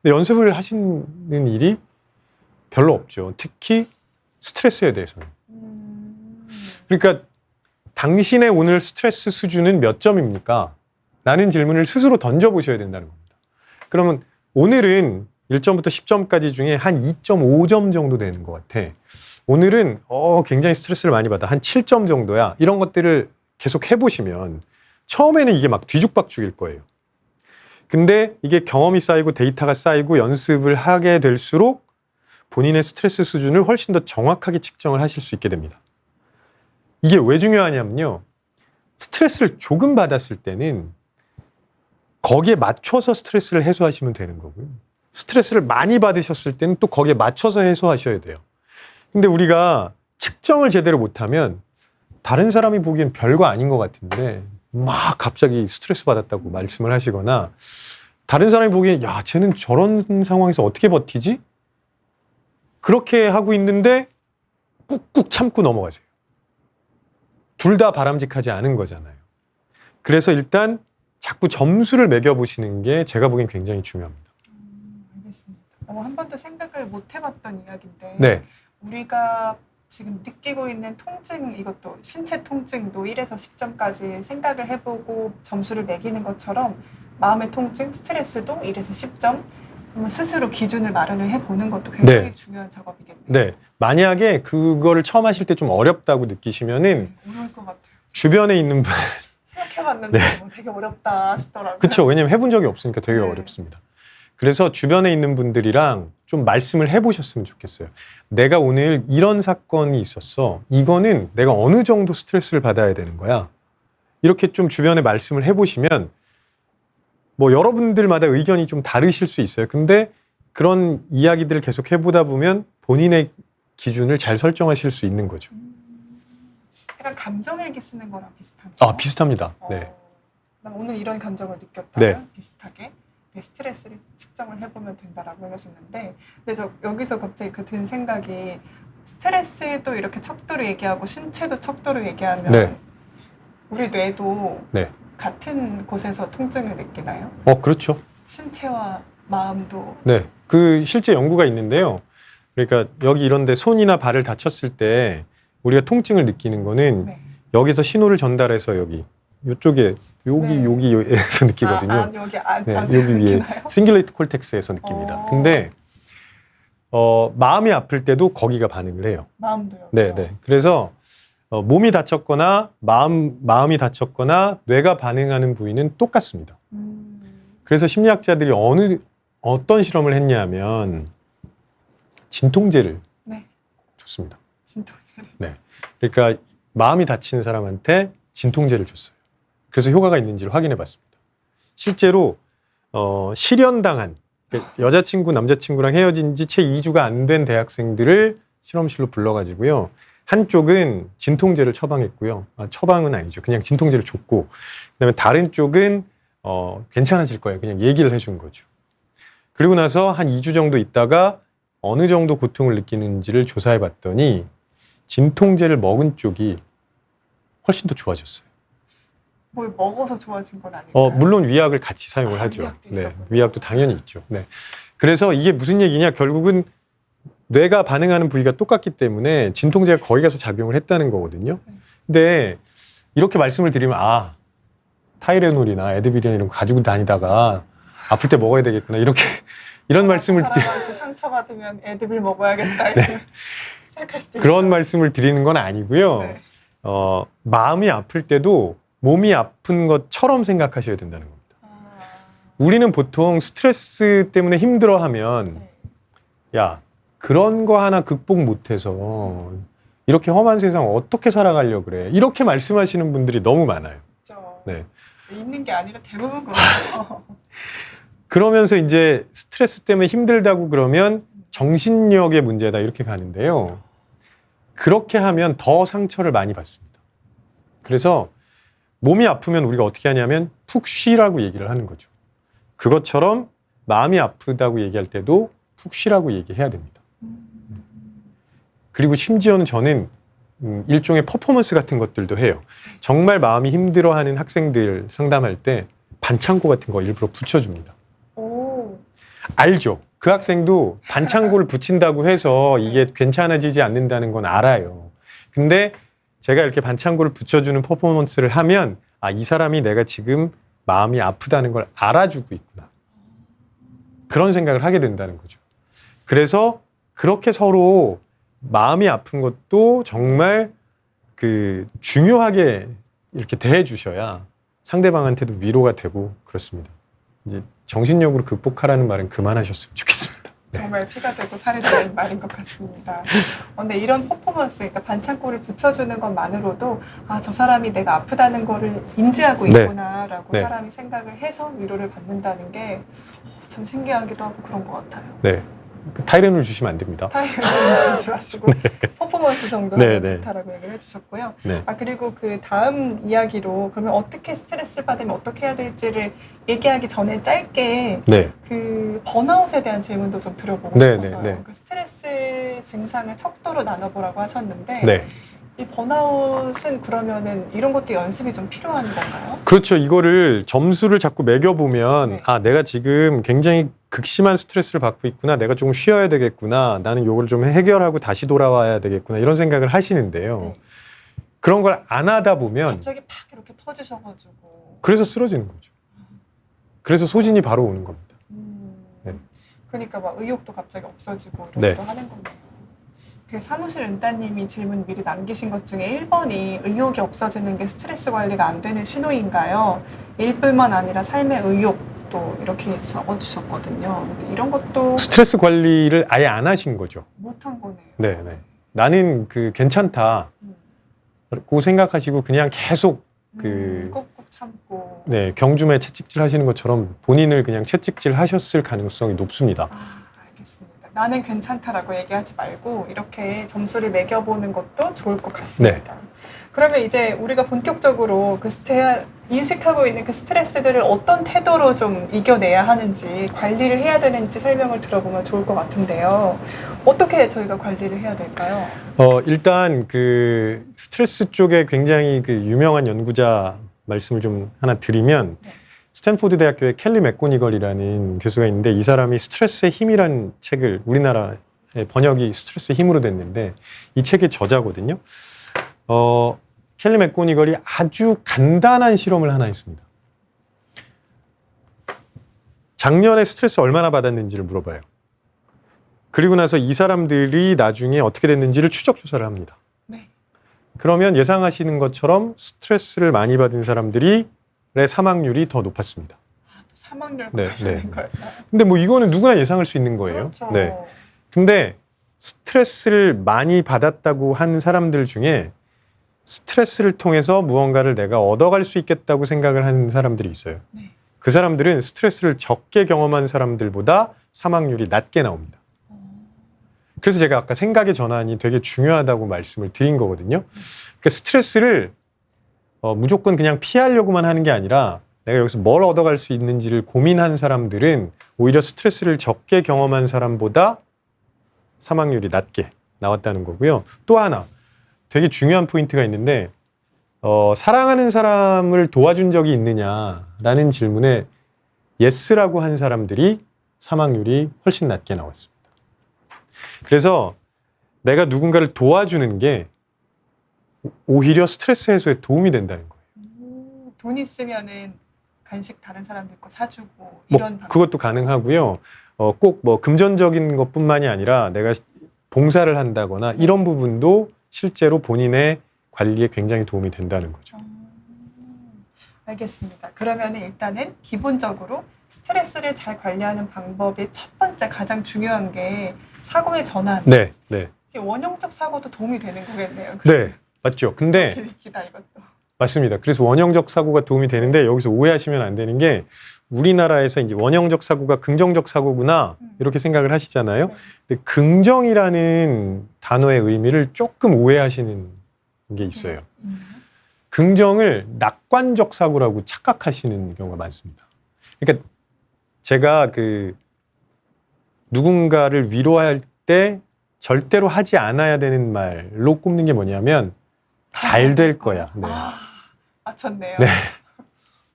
근데 연습을 하시는 일이 별로 없죠. 특히 스트레스에 대해서는. 그러니까 당신의 오늘 스트레스 수준은 몇 점입니까? 라는 질문을 스스로 던져보셔야 된다는 겁니다. 그러면 오늘은 1점부터 10점까지 중에 한 2.5점 정도 되는 것 같아. 오늘은 굉장히 스트레스를 많이 받아. 한 7점 정도야. 이런 것들을 계속 해보시면 처음에는 이게 막 뒤죽박죽일 거예요. 근데 이게 경험이 쌓이고 데이터가 쌓이고 연습을 하게 될수록 본인의 스트레스 수준을 훨씬 더 정확하게 측정을 하실 수 있게 됩니다. 이게 왜 중요하냐면요. 스트레스를 조금 받았을 때는 거기에 맞춰서 스트레스를 해소하시면 되는 거고요. 스트레스를 많이 받으셨을 때는 또 거기에 맞춰서 해소하셔야 돼요. 근데 우리가 측정을 제대로 못하면 다른 사람이 보기엔 별거 아닌 것 같은데 막 갑자기 스트레스 받았다고 말씀을 하시거나 다른 사람이 보기엔 야, 쟤는 저런 상황에서 어떻게 버티지? 그렇게 하고 있는데 꾹꾹 참고 넘어가세요. 둘 다 바람직하지 않은 거잖아요. 그래서 일단 자꾸 점수를 매겨보시는 게 제가 보기엔 굉장히 중요합니다. 알겠습니다. 한 번도 생각을 못 해봤던 이야기인데 네. 우리가 지금 느끼고 있는 통증, 이것도 신체 통증도 1에서 10점까지 생각을 해보고 점수를 매기는 것처럼 마음의 통증, 스트레스도 1에서 10점 스스로 기준을 마련을 해보는 것도 굉장히 중요한 작업이겠네요. 네. 만약에 그거를 처음 하실 때 좀 어렵다고 느끼시면은 어려울 것 같아요. 주변에 있는 분 생각해봤는데 되게 어렵다 싶더라고요. 그렇죠. 왜냐면 해본 적이 없으니까 되게 어렵습니다. 그래서 주변에 있는 분들이랑 좀 말씀을 해보셨으면 좋겠어요. 내가 오늘 이런 사건이 있었어. 이거는 내가 어느 정도 스트레스를 받아야 되는 거야. 이렇게 좀 주변에 말씀을 해보시면 뭐 여러분들마다 의견이 좀 다르실 수 있어요. 근데 그런 이야기들을 계속 해보다 보면 본인의 기준을 잘 설정하실 수 있는 거죠. 약간 감정일기 쓰는 거랑 비슷한가요? 아, 비슷합니다. 네. 난 오늘 이런 감정을 느꼈다. 네. 비슷하게 내 스트레스를 측정을 해보면 된다라고 해주셨는데, 근데 저 여기서 갑자기 그 든 생각이, 스트레스도 이렇게 척도로 얘기하고 신체도 척도로 얘기하면 네. 우리 뇌도 네. 같은 곳에서 통증을 느끼나요? 그렇죠. 신체와 마음도. 네. 그 실제 연구가 있는데요. 그러니까 여기 이런데 손이나 발을 다쳤을 때 우리가 통증을 느끼는 거는 네. 여기서 신호를 전달해서 여기 이쪽에 네. 여기에서 느끼거든요. 여기 네, 안 여기 위에 느끼나요? 싱귤레이트 콜텍스에서 느낍니다. 근데 마음이 아플 때도 거기가 반응을 해요. 마음도요. 네, 네. 그래서 몸이 다쳤거나 마음이 다쳤거나 뇌가 반응하는 부위는 똑같습니다. 그래서 심리학자들이 어떤 실험을 했냐면 진통제를 네. 줬습니다. 진통제를. 네. 그러니까 마음이 다치는 사람한테 진통제를 줬어요. 그래서 효과가 있는지를 확인해 봤습니다. 실제로 실연당한, 여자친구 남자친구랑 헤어진 지 채 2주가 안 된 대학생들을 실험실로 불러가지고요. 한쪽은 진통제를 처방했고요. 처방은 아니죠. 그냥 진통제를 줬고, 그다음에 다른 쪽은 괜찮아질 거예요. 그냥 얘기를 해준 거죠. 그리고 나서 한 2주 정도 있다가 어느 정도 고통을 느끼는지를 조사해 봤더니 진통제를 먹은 쪽이 훨씬 더 좋아졌어요. 뭘 먹어서 좋아진 건 아닌가요? 물론 위약을 같이 사용을 하죠. 위약도 네, 있었군요. 위약도 당연히 있죠. 네. 그래서 이게 무슨 얘기냐? 결국은 뇌가 반응하는 부위가 똑같기 때문에 진통제가 거기 가서 작용을 했다는 거거든요. 근데 이렇게 말씀을 드리면 타이레놀이나 에드비리안 이런 거 가지고 다니다가 아플 때 먹어야 되겠구나 이런 말씀을 사람한테 상처받으면 애드빌 먹어야겠다. 네. 생각할 수도 그런 있죠. 말씀을 드리는 건 아니고요. 네. 마음이 아플 때도 몸이 아픈 것처럼 생각하셔야 된다는 겁니다. 우리는 보통 스트레스 때문에 힘들어하면 네. 야, 그런 거 하나 극복 못해서 이렇게 험한 세상 어떻게 살아가려고 그래, 이렇게 말씀하시는 분들이 너무 많아요. 그렇죠. 네. 있는 게 아니라 대부분 그렇죠. 그러면서 이제 스트레스 때문에 힘들다고 그러면 정신력의 문제다 이렇게 가는데요. 그렇게 하면 더 상처를 많이 받습니다. 그래서 몸이 아프면 우리가 어떻게 하냐면 푹 쉬라고 얘기를 하는 거죠. 그것처럼 마음이 아프다고 얘기할 때도 푹 쉬라고 얘기해야 됩니다. 그리고 심지어는 저는 일종의 퍼포먼스 같은 것들도 해요. 정말 마음이 힘들어하는 학생들 상담할 때 반창고 같은 거 일부러 붙여줍니다. 오. 알죠? 그 학생도 반창고를 붙인다고 해서 이게 괜찮아지지 않는다는 건 알아요. 근데 제가 이렇게 반창고를 붙여주는 퍼포먼스를 하면 이 사람이 내가 지금 마음이 아프다는 걸 알아주고 있구나, 그런 생각을 하게 된다는 거죠. 그래서 그렇게 서로 마음이 아픈 것도 정말 중요하게 이렇게 대해 주셔야 상대방한테도 위로가 되고 그렇습니다. 이제 정신력으로 극복하라는 말은 그만하셨으면 좋겠습니다. 네. 정말 피가 되고 살이 되는 말인 것 같습니다. 근데 이런 퍼포먼스, 그러니까 반창고를 붙여주는 것만으로도 저 사람이 내가 아프다는 거를 인지하고 네. 있구나라고 네. 사람이 생각을 해서 위로를 받는다는 게 참 신기하기도 하고 그런 것 같아요. 네. 타이레놀 주시면 안 됩니다. 타이레놀 주지 마시고 퍼포먼스 정도 네, 하면 네. 좋다라고 얘기를 해주셨고요. 네. 그리고 그 다음 이야기로 그러면 어떻게 스트레스를 받으면 어떻게 해야 될지를 얘기하기 전에 짧게 네. 그 번아웃에 대한 질문도 좀 드려보고 네, 싶어서요. 네, 네. 그 스트레스 증상을 척도로 나눠보라고 하셨는데 네. 이 번아웃은 그러면은 이런 것도 연습이 좀 필요한 건가요? 그렇죠. 이거를 점수를 자꾸 매겨보면 네. 내가 지금 굉장히 극심한 스트레스를 받고 있구나, 내가 조금 쉬어야 되겠구나, 나는 이걸 좀 해결하고 다시 돌아와야 되겠구나, 이런 생각을 하시는데요. 네. 그런 걸 안 하다 보면 갑자기 팍 이렇게 터지셔가지고 그래서 쓰러지는 거죠. 그래서 소진이 바로 오는 겁니다. 네. 그러니까 막 의욕도 갑자기 없어지고 네. 이러기도 하는 거네요. 그 사무실 은따님이 질문 미리 남기신 것 중에 1번이 의욕이 없어지는 게 스트레스 관리가 안 되는 신호인가요? 일뿐만 아니라 삶의 의욕도 이렇게 적어주셨거든요. 근데 이런 것도 스트레스 관리를 아예 안 하신 거죠. 못한 거네요. 네, 네. 나는 괜찮다고 생각하시고 그냥 계속 꾹꾹 참고. 네, 경주에 채찍질 하시는 것처럼 본인을 그냥 채찍질 하셨을 가능성이 높습니다. 알겠습니다. 나는 괜찮다라고 얘기하지 말고 이렇게 점수를 매겨보는 것도 좋을 것 같습니다. 그러면 이제 우리가 본격적으로 인식하고 있는 그 스트레스들을 어떤 태도로 좀 이겨내야 하는지, 관리를 해야 되는지 설명을 들어보면 좋을 것 같은데요. 어떻게 저희가 관리를 해야 될까요? 일단 그 스트레스 쪽에 굉장히 그 유명한 연구자 말씀을 좀 하나 드리면, 스탠포드 대학교의 켈리 맥고니걸이라는 교수가 있는데, 이 사람이 스트레스의 힘이라는 책을, 우리나라의 번역이 스트레스의 힘으로 됐는데, 이 책의 저자거든요. 켈리 맥고니걸이 아주 간단한 실험을 하나 했습니다. 작년에 스트레스 얼마나 받았는지를 물어봐요. 그리고 나서 이 사람들이 나중에 어떻게 됐는지를 추적 조사를 합니다. 네. 그러면 예상하시는 것처럼 스트레스를 많이 받은 사람들의 사망률이 더 높았습니다. 또 사망률 네, 관련된 거예요. 근데 뭐 이거는 누구나 예상할 수 있는 거예요. 그렇죠. 네. 근데 스트레스를 많이 받았다고 한 사람들 중에 스트레스를 통해서 무언가를 내가 얻어갈 수 있겠다고 생각을 하는 사람들이 있어요. 네. 그 사람들은 스트레스를 적게 경험한 사람들보다 사망률이 낮게 나옵니다. 그래서 제가 아까 생각의 전환이 되게 중요하다고 말씀을 드린 거거든요. 그러니까 스트레스를 무조건 그냥 피하려고만 하는 게 아니라 내가 여기서 뭘 얻어갈 수 있는지를 고민한 사람들은 오히려 스트레스를 적게 경험한 사람보다 사망률이 낮게 나왔다는 거고요. 또 하나 되게 중요한 포인트가 있는데, 사랑하는 사람을 도와준 적이 있느냐라는 질문에 예스라고 한 사람들이 사망률이 훨씬 낮게 나왔습니다. 그래서 내가 누군가를 도와주는 게 오히려 스트레스 해소에 도움이 된다는 거예요. 돈 있으면은 간식 다른 사람들 거 사주고 뭐 이런 그것도 가능하고요. 꼭 뭐 금전적인 것뿐만이 아니라 내가 봉사를 한다거나 이런 부분도 실제로 본인의 관리에 굉장히 도움이 된다는 거죠. 알겠습니다. 그러면 일단은 기본적으로 스트레스를 잘 관리하는 방법의 첫 번째 가장 중요한 게 사고의 전환. 네, 네. 원형적 사고도 도움이 되는 거겠네요. 네, 맞죠. 근데 기다 이것도. 맞습니다. 그래서 원형적 사고가 도움이 되는데 여기서 오해하시면 안 되는 게, 우리나라에서 이제 원형적 사고가 긍정적 사고구나 이렇게 생각을 하시잖아요. 네. 근데 긍정이라는 단어의 의미를 조금 오해하시는 게 있어요. 긍정을 낙관적 사고라고 착각하시는 경우가 많습니다. 그러니까 제가 그 누군가를 위로할 때 절대로 하지 않아야 되는 말로 꼽는 게 뭐냐면 잘 될 거야. 네. 맞췄네요. 네.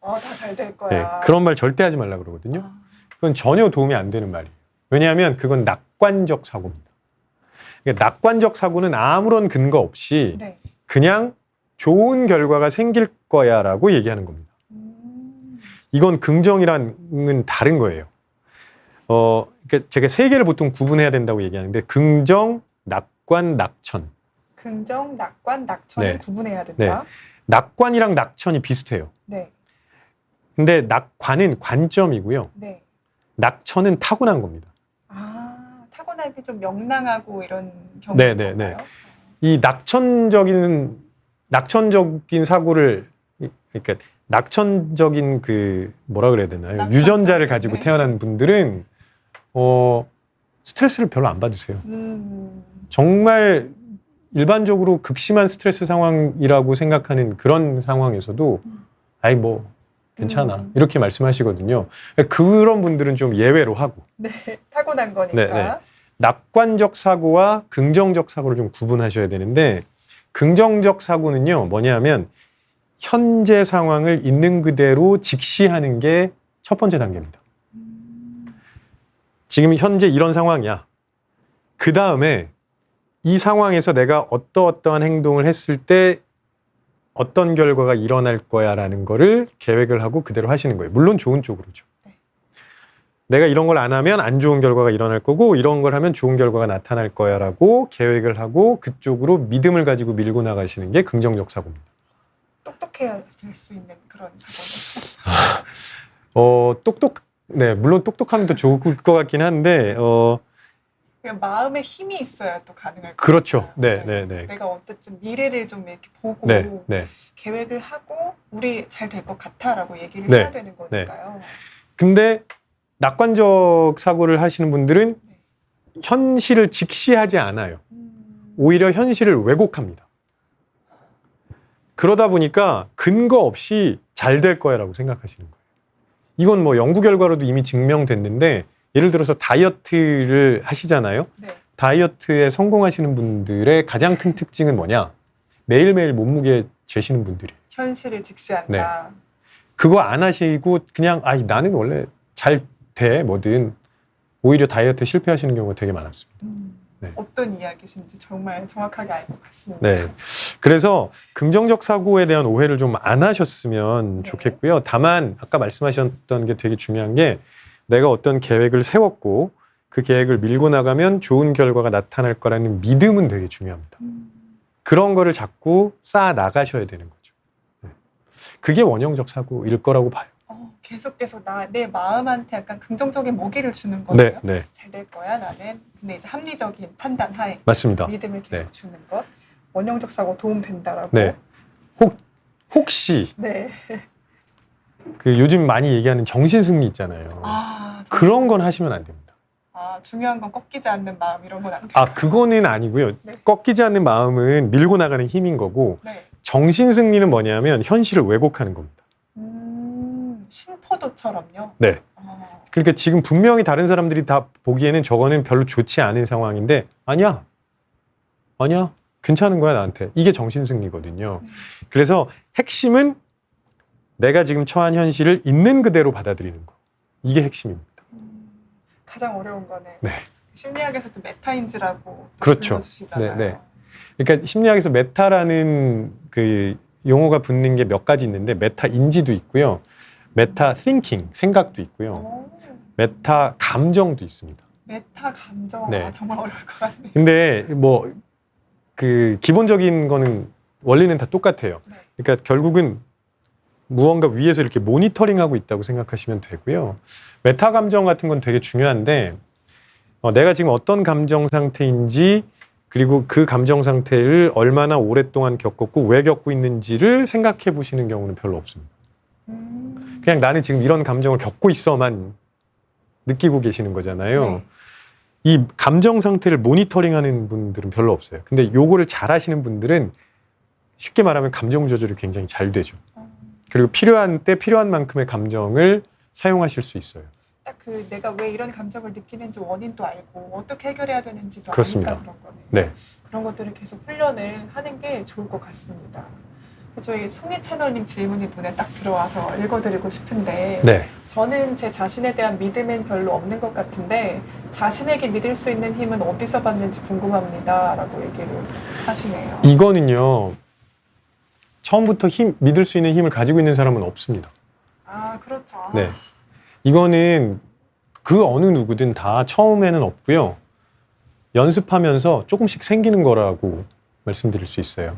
다 잘 될 네. 거야. 그런 말 절대 하지 말라 그러거든요. 그건 전혀 도움이 안 되는 말이에요. 왜냐하면 그건 낙관적 사고입니다. 그러니까 낙관적 사고는 아무런 근거 없이 네. 그냥 좋은 결과가 생길 거야라고 얘기하는 겁니다. 이건 긍정이랑은 다른 거예요. 그러니까 제가 세 개를 보통 구분해야 된다고 얘기하는데, 긍정, 낙관, 낙천. 긍정, 낙관, 낙천을 네. 구분해야 된다. 네. 낙관이랑 낙천이 비슷해요. 네. 근데 낙관은 관점이고요. 네. 낙천은 타고난 겁니다. 타고난 게 좀 명랑하고 이런 네, 경우인가요? 네, 네. 이 낙천적인 사고를, 그러니까 낙천적인 그 뭐라 그래야 되나요? 낙천적, 유전자를 가지고 네. 태어난 분들은 스트레스를 별로 안 받으세요. 정말 일반적으로 극심한 스트레스 상황이라고 생각하는 그런 상황에서도 아이 뭐 괜찮아 이렇게 말씀하시거든요. 그런 분들은 좀 예외로 하고. 네, 타고난 거니까. 네, 네. 낙관적 사고와 긍정적 사고를 좀 구분하셔야 되는데, 긍정적 사고는요 뭐냐면 현재 상황을 있는 그대로 직시하는 게 첫 번째 단계입니다. 지금 현재 이런 상황이야. 그 다음에 이 상황에서 내가 어떠한 행동을 했을 때 어떤 결과가 일어날 거야라는 거를 계획을 하고 그대로 하시는 거예요. 물론 좋은 쪽으로죠. 내가 이런 걸 안 하면 안 좋은 결과가 일어날 거고, 이런 걸 하면 좋은 결과가 나타날 거야라고 계획을 하고 그쪽으로 믿음을 가지고 밀고 나가시는 게 긍정적 사고입니다. 똑똑해야 될 수 있는 그런 사고는. 네, 물론 똑똑하면 더 좋을 것 같긴 한데, 마음에 힘이 있어야 또 가능할 거예요. 그렇죠. 네, 네, 네. 내가 어쨌든 미래를 좀 이렇게 보고 네, 네. 계획을 하고 우리 잘 될 것 같아라고 얘기를 네, 해야 되는 거니까요. 근데 낙관적 사고를 하시는 분들은 현실을 직시하지 않아요. 오히려 현실을 왜곡합니다. 그러다 보니까 근거 없이 잘 될 거야라고 생각하시는 거예요. 이건 뭐 연구 결과로도 이미 증명됐는데 예를 들어서 다이어트를 하시잖아요. 네. 다이어트에 성공하시는 분들의 가장 큰 특징은 뭐냐? 매일매일 몸무게 재시는 분들이에요. 현실을 직시한다. 그거 안 하시고 그냥 나는 원래 잘 돼 뭐든 오히려 다이어트 실패하시는 경우가 되게 많았습니다. 네. 어떤 이야기신지 정말 정확하게 알 것 같습니다. 네. 그래서 긍정적 사고에 대한 오해를 좀 안 하셨으면 네. 좋겠고요. 다만 아까 말씀하셨던 게 되게 중요한 게 내가 어떤 계획을 세웠고 그 계획을 밀고 나가면 좋은 결과가 나타날 거라는 믿음은 되게 중요합니다. 그런 거를 자꾸 쌓아 나가셔야 되는 거죠. 네. 그게 원형적 사고일 거라고 봐요. 계속해서 내 마음한테 약간 긍정적인 먹이를 주는 거예요. 네. 잘 될 거야 나는. 근데 이제 합리적인 판단 하에 맞습니다. 믿음을 계속 네. 주는 것. 원형적 사고 도움 된다라고. 네. 혹시 네. 그 요즘 많이 얘기하는 정신승리 있잖아요. 그런 건 하시면 안 됩니다. 중요한 건 꺾이지 않는 마음 이런 건 안 돼요. 그거는 아니고요. 네. 꺾이지 않는 마음은 밀고 나가는 힘인 거고 네. 정신승리는 뭐냐면 현실을 왜곡하는 겁니다. 신포도처럼요. 네. 그러니까 지금 분명히 다른 사람들이 다 보기에는 저거는 별로 좋지 않은 상황인데 아니야. 괜찮은 거야 나한테. 이게 정신승리거든요. 그래서 핵심은 내가 지금 처한 현실을 있는 그대로 받아들이는 거. 이게 핵심입니다. 가장 어려운 거는 네. 심리학에서도 메타인지라고 그렇죠. 불러주시잖아요. 네. 그러니까 심리학에서 메타라는 그 용어가 붙는 게 몇 가지 있는데 메타 인지도 있고요. 메타 띵킹, 생각도 있고요. 메타 감정도 있습니다. 메타 감정. 네. 정말 어려울 것 같네요. 근데 뭐 그 기본적인 거는 원리는 다 똑같아요. 네. 그러니까 결국은 무언가 위에서 이렇게 모니터링하고 있다고 생각하시면 되고요. 메타 감정 같은 건 되게 중요한데 내가 지금 어떤 감정 상태인지 그리고 그 감정 상태를 얼마나 오랫동안 겪었고 왜 겪고 있는지를 생각해 보시는 경우는 별로 없습니다. 그냥 나는 지금 이런 감정을 겪고 있어만 느끼고 계시는 거잖아요. 네. 이 감정 상태를 모니터링하는 분들은 별로 없어요. 근데 요거를 잘 하시는 분들은 쉽게 말하면 감정 조절이 굉장히 잘 되죠. 그리고 필요한 때 필요한 만큼의 감정을 사용하실 수 있어요. 딱 내가 왜 이런 감정을 느끼는지 원인도 알고 어떻게 해결해야 되는지도 그렇습니다. 아니까 그런 거네요. 네. 그런 것들을 계속 훈련을 하는 게 좋을 것 같습니다. 저희 송혜 채널님 질문이 눈에 딱 들어와서 읽어드리고 싶은데 네. 저는 제 자신에 대한 믿음은 별로 없는 것 같은데 자신에게 믿을 수 있는 힘은 어디서 받는지 궁금합니다 라고 얘기를 하시네요. 이거는요. 처음부터 믿을 수 있는 힘을 가지고 있는 사람은 없습니다. 그렇죠. 네. 이거는 그 어느 누구든 다 처음에는 없고요. 연습하면서 조금씩 생기는 거라고 말씀드릴 수 있어요.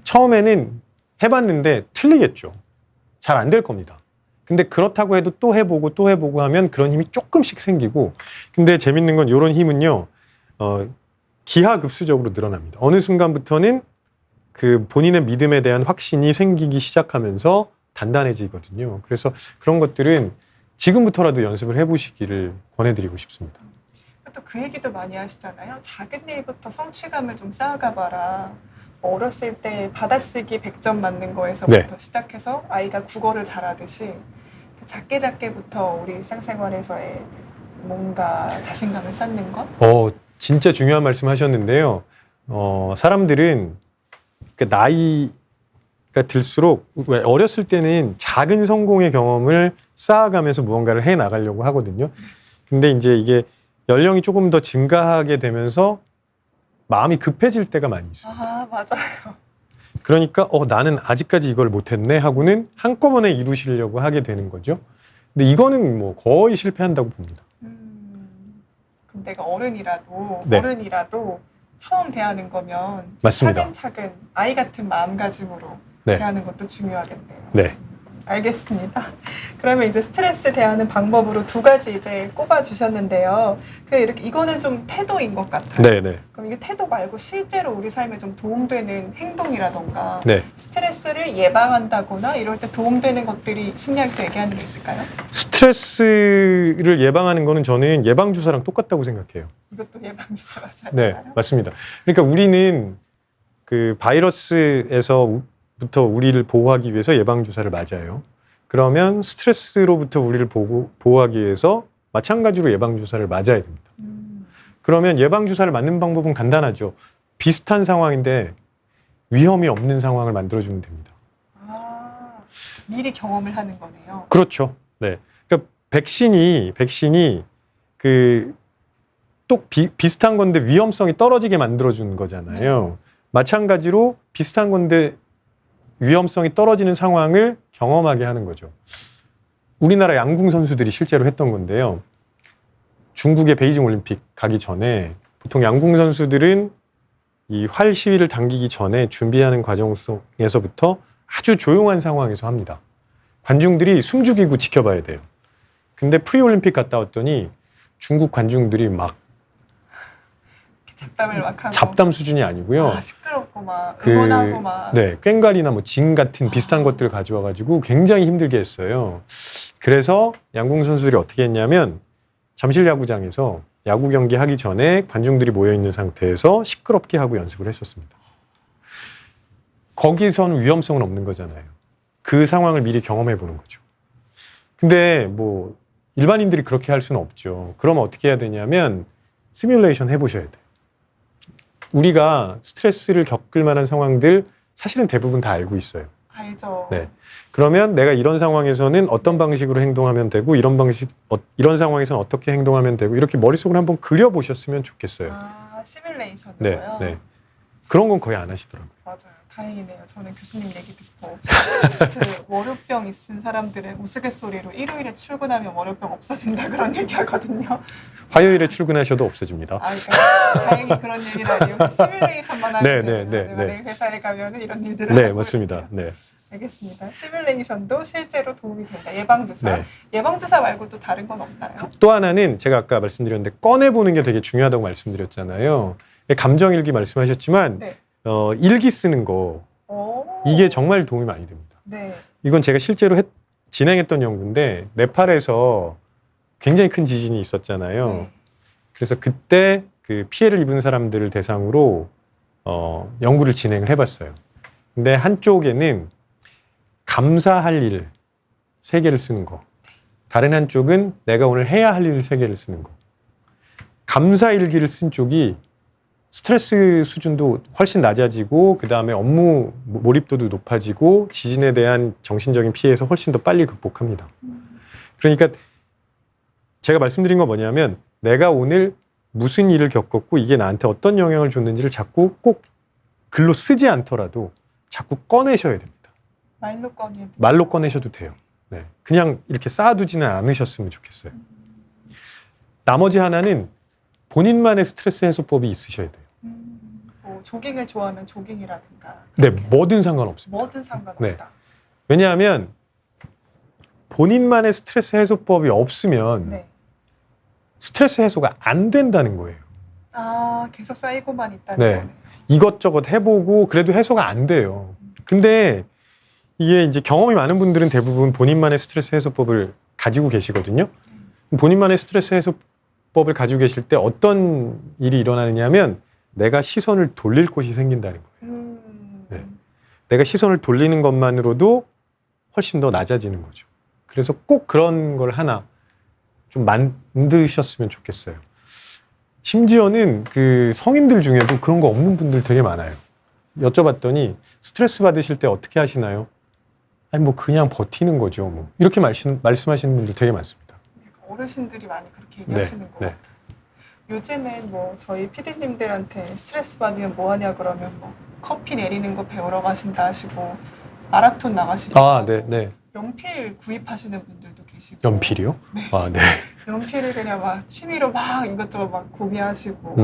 처음에는 해봤는데 틀리겠죠. 잘 안 될 겁니다. 근데 그렇다고 해도 또 해보고 하면 그런 힘이 조금씩 생기고 근데 재밌는 건 이런 힘은요. 기하급수적으로 늘어납니다. 어느 순간부터는 그 본인의 믿음에 대한 확신이 생기기 시작하면서 단단해지거든요. 그래서 그런 것들은 지금부터라도 연습을 해보시기를 권해드리고 싶습니다. 또 그 얘기도 많이 하시잖아요. 작은 일부터 성취감을 좀 쌓아가 봐라. 어렸을 때 받아쓰기 100점 맞는 거에서부터 네. 시작해서 아이가 국어를 잘하듯이 작게부터 우리 일상생활에서의 뭔가 자신감을 쌓는 것? 진짜 중요한 말씀 하셨는데요. 사람들은 그 나이가 들수록 왜 어렸을 때는 작은 성공의 경험을 쌓아가면서 무언가를 해 나가려고 하거든요. 근데 이제 이게 연령이 조금 더 증가하게 되면서 마음이 급해질 때가 많이 있어요. 맞아요. 그러니까 나는 아직까지 이걸 못했네 하고는 한꺼번에 이루시려고 하게 되는 거죠. 근데 이거는 뭐 거의 실패한다고 봅니다. 그럼 내가 어른이라도 네. 처음 대하는 거면 맞습니다. 차근차근 아이 같은 마음가짐으로 네. 대하는 것도 중요하겠네요. 네. 알겠습니다. 그러면 이제 스트레스 대하는 방법으로 두 가지 이제 꼽아 주셨는데요. 이렇게 이거는 좀 태도인 것 같아요. 네네. 그럼 이게 태도 말고 실제로 우리 삶에 좀 도움되는 행동이라던가 네. 스트레스를 예방한다거나 이럴 때 도움되는 것들이 심리학에서 얘기하는 게 있을까요? 스트레스를 예방하는 거는 저는 예방주사랑 똑같다고 생각해요. 이것도 예방주사 맞아요? 네, 맞습니다. 그러니까 우리는 그 바이러스에서부터 우리를 보호하기 위해서 예방주사를 맞아요. 그러면 스트레스로부터 우리를 보호하기 위해서 마찬가지로 예방주사를 맞아야 됩니다. 그러면 예방주사를 맞는 방법은 간단하죠. 비슷한 상황인데 위험이 없는 상황을 만들어주면 됩니다. 아, 미리 경험을 하는 거네요. 그렇죠. 네. 그러니까 백신이 또 비슷한 건데 위험성이 떨어지게 만들어주는 거잖아요. 마찬가지로 비슷한 건데 위험성이 떨어지는 상황을 경험하게 하는 거죠. 우리나라 양궁 선수들이 실제로 했던 건데요. 중국의 베이징 올림픽 가기 전에 보통 양궁 선수들은 이 활 시위를 당기기 전에 준비하는 과정 속에서부터 아주 조용한 상황에서 합니다. 관중들이 숨죽이고 지켜봐야 돼요. 근데 프리올림픽 갔다 왔더니 중국 관중들이 막 잡담을 막 하고 잡담 수준이 아니고요. 시끄럽고 막 응원하고 막 네, 꽹과리나 뭐 징 같은 비슷한 것들을 가져와가지고 굉장히 힘들게 했어요. 그래서 양궁 선수들이 어떻게 했냐면 잠실 야구장에서 야구 경기 하기 전에 관중들이 모여 있는 상태에서 시끄럽게 하고 연습을 했었습니다. 거기서는 위험성은 없는 거잖아요. 그 상황을 미리 경험해 보는 거죠. 근데 뭐 일반인들이 그렇게 할 수는 없죠. 그러면 어떻게 해야 되냐면 시뮬레이션 해보셔야 돼요. 우리가 스트레스를 겪을 만한 상황들 사실은 대부분 다 알고 있어요. 알죠. 네. 그러면 내가 이런 상황에서는 어떤 방식으로 행동하면 되고 이런 상황에서는 어떻게 행동하면 되고 이렇게 머릿속으로 한번 그려보셨으면 좋겠어요. 시뮬레이션으로요? 네. 그런 건 거의 안 하시더라고요. 맞아요. 다행이네요. 저는 교수님 얘기 듣고 월요병 있은 사람들은 우스갯소리로 일요일에 출근하면 월요병 없어진다 그런 얘기 하거든요. 화요일에 출근하셔도 없어집니다. 그러니까 다행히 그런 얘기라니요. 시뮬레이션만 하면 네. 회사에 가면은 이런 일들을 네, 맞습니다. 네. 알겠습니다. 시뮬레이션도 실제로 도움이 된다. 예방주사. 네. 예방주사 말고 또 다른 건 없나요? 또 하나는 제가 아까 말씀드렸는데 꺼내보는 게 되게 중요하다고 말씀드렸잖아요. 감정일기 말씀하셨지만 네. 일기 쓰는 거 이게 정말 도움이 많이 됩니다. 네. 이건 제가 실제로 진행했던 연구인데 네팔에서 굉장히 큰 지진이 있었잖아요. 네. 그래서 그때 그 피해를 입은 사람들을 대상으로 연구를 진행을 해봤어요. 근데 한쪽에는 감사할 일 3개를 쓰는 거, 다른 한쪽은 내가 오늘 해야 할 일 3개를 쓰는 거. 감사일기를 쓴 쪽이 스트레스 수준도 훨씬 낮아지고 그 다음에 업무 몰입도도 높아지고 지진에 대한 정신적인 피해에서 훨씬 더 빨리 극복합니다. 그러니까 제가 말씀드린 건 뭐냐면 내가 오늘 무슨 일을 겪었고 이게 나한테 어떤 영향을 줬는지를 자꾸 꼭 글로 쓰지 않더라도 자꾸 꺼내셔야 됩니다. 말로 꺼내셔도 돼요. 네. 그냥 이렇게 쌓아두지는 않으셨으면 좋겠어요. 나머지 하나는 본인만의 스트레스 해소법이 있으셔야 돼요. 뭐 조깅을 좋아하면 조깅이라든가. 네, 뭐든 상관없습니다. 뭐든 상관없다. 네. 왜냐하면 본인만의 스트레스 해소법이 없으면 네. 스트레스 해소가 안 된다는 거예요. 계속 쌓이고만 있다는 네. 거네요. 이것저것 해보고 그래도 해소가 안 돼요. 근데 이게 이제 경험이 많은 분들은 대부분 본인만의 스트레스 해소법을 가지고 계시거든요. 본인만의 스트레스 해소법을 가지고 계실 때 어떤 일이 일어나느냐면 내가 시선을 돌릴 곳이 생긴다는 거예요. 네. 내가 시선을 돌리는 것만으로도 훨씬 더 낮아지는 거죠. 그래서 꼭 그런 걸 하나 좀 만드셨으면 좋겠어요. 심지어는 그 성인들 중에도 그런 거 없는 분들 되게 많아요. 여쭤봤더니 스트레스 받으실 때 어떻게 하시나요? 아니 뭐 그냥 버티는 거죠. 뭐 이렇게 말씀하시는 분들 되게 많습니다. 어르신들이 많이 그렇게 얘기하시는 것 같아요. 요즘엔 뭐 저희 PD님들한테 스트레스 받으면 뭐 하냐 그러면 뭐 커피 내리는 거 배우러 가신다 하시고 마라톤 나가시고 네. 연필 구입하시는 분들도 계시고. 연필이요? 네. 네. 연필을 그냥 막 취미로 막 이것저것 막 구비하시고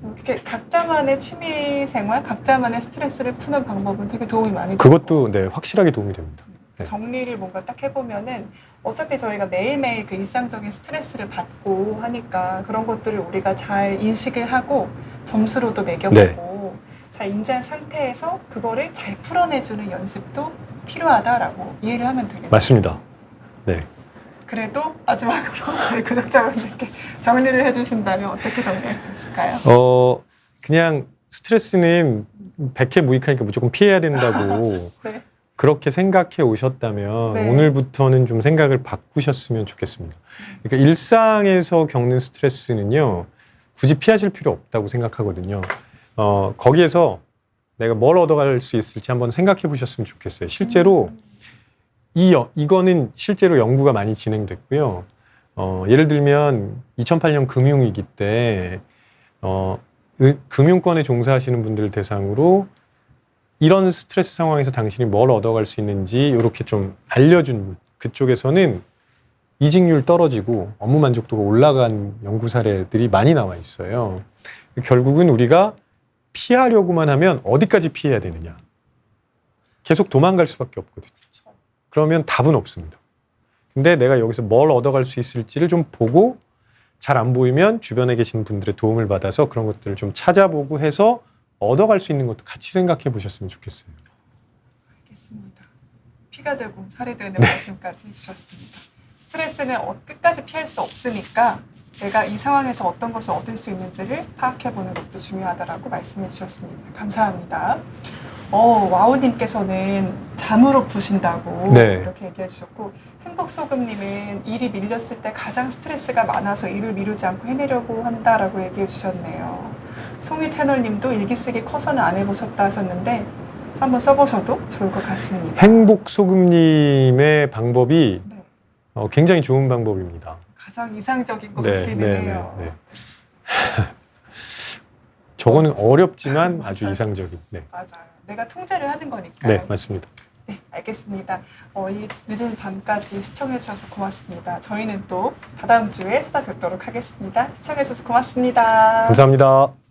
이렇게 각자만의 취미 생활, 각자만의 스트레스를 푸는 방법은 되게 도움이 많이 돼요. 그것도 네, 확실하게 도움이 됩니다. 네. 정리를 뭔가 딱 해보면은 어차피 저희가 매일매일 그 일상적인 스트레스를 받고 하니까 그런 것들을 우리가 잘 인식을 하고 점수로도 매겨보고 잘 인지한 상태에서 그거를 잘 풀어내주는 연습도 필요하다라고 이해를 하면 되겠네요. 맞습니다. 네. 그래도 마지막으로 저희 구독자분들께 정리를 해주신다면 어떻게 정리할 수 있을까요? 그냥 스트레스는 백해 무익하니까 무조건 피해야 된다고 네. 그렇게 생각해 오셨다면 네. 오늘부터는 좀 생각을 바꾸셨으면 좋겠습니다. 그러니까 일상에서 겪는 스트레스는요, 굳이 피하실 필요 없다고 생각하거든요. 거기에서 내가 뭘 얻어갈 수 있을지 한번 생각해 보셨으면 좋겠어요. 실제로 이거는 실제로 연구가 많이 진행됐고요. 예를 들면 2008년 금융위기 때 금융권에 종사하시는 분들을 대상으로 이런 스트레스 상황에서 당신이 뭘 얻어갈 수 있는지 이렇게 좀 알려준, 그쪽에서는 이직률 떨어지고 업무 만족도가 올라간 연구 사례들이 많이 나와 있어요. 결국은 우리가 피하려고만 하면 어디까지 피해야 되느냐. 계속 도망갈 수밖에 없거든요. 그러면 답은 없습니다. 근데 내가 여기서 뭘 얻어갈 수 있을지를 좀 보고, 잘 안 보이면 주변에 계신 분들의 도움을 받아서 그런 것들을 좀 찾아보고 해서 얻어갈 수 있는 것도 같이 생각해 보셨으면 좋겠어요. 알겠습니다. 피가 되고 살이 되는 말씀까지 해주셨습니다. 스트레스는 끝까지 피할 수 없으니까 내가 이 상황에서 어떤 것을 얻을 수 있는지를 파악해보는 것도 중요하다라고 말씀해 주셨습니다. 감사합니다. 와우님께서는 잠으로 푸신다고 이렇게 얘기해 주셨고, 행복소금님은 일이 밀렸을 때 가장 스트레스가 많아서 일을 미루지 않고 해내려고 한다라고 얘기해 주셨네요. 송이 채널님도 일기 쓰기 커서는 안 해보셨다 하셨는데 한번 써보셔도 좋을 것 같습니다. 행복소금님의 방법이 굉장히 좋은 방법입니다. 가장 이상적인 것 같기는 해요. 저거는 어렵지만 아주 이상적인. 맞아요. 내가 통제를 하는 거니까. 네, 맞습니다. 네, 알겠습니다. 이 늦은 밤까지 시청해 주셔서 고맙습니다. 저희는 또 다다음 주에 찾아뵙도록 하겠습니다. 시청해 주셔서 고맙습니다. 감사합니다.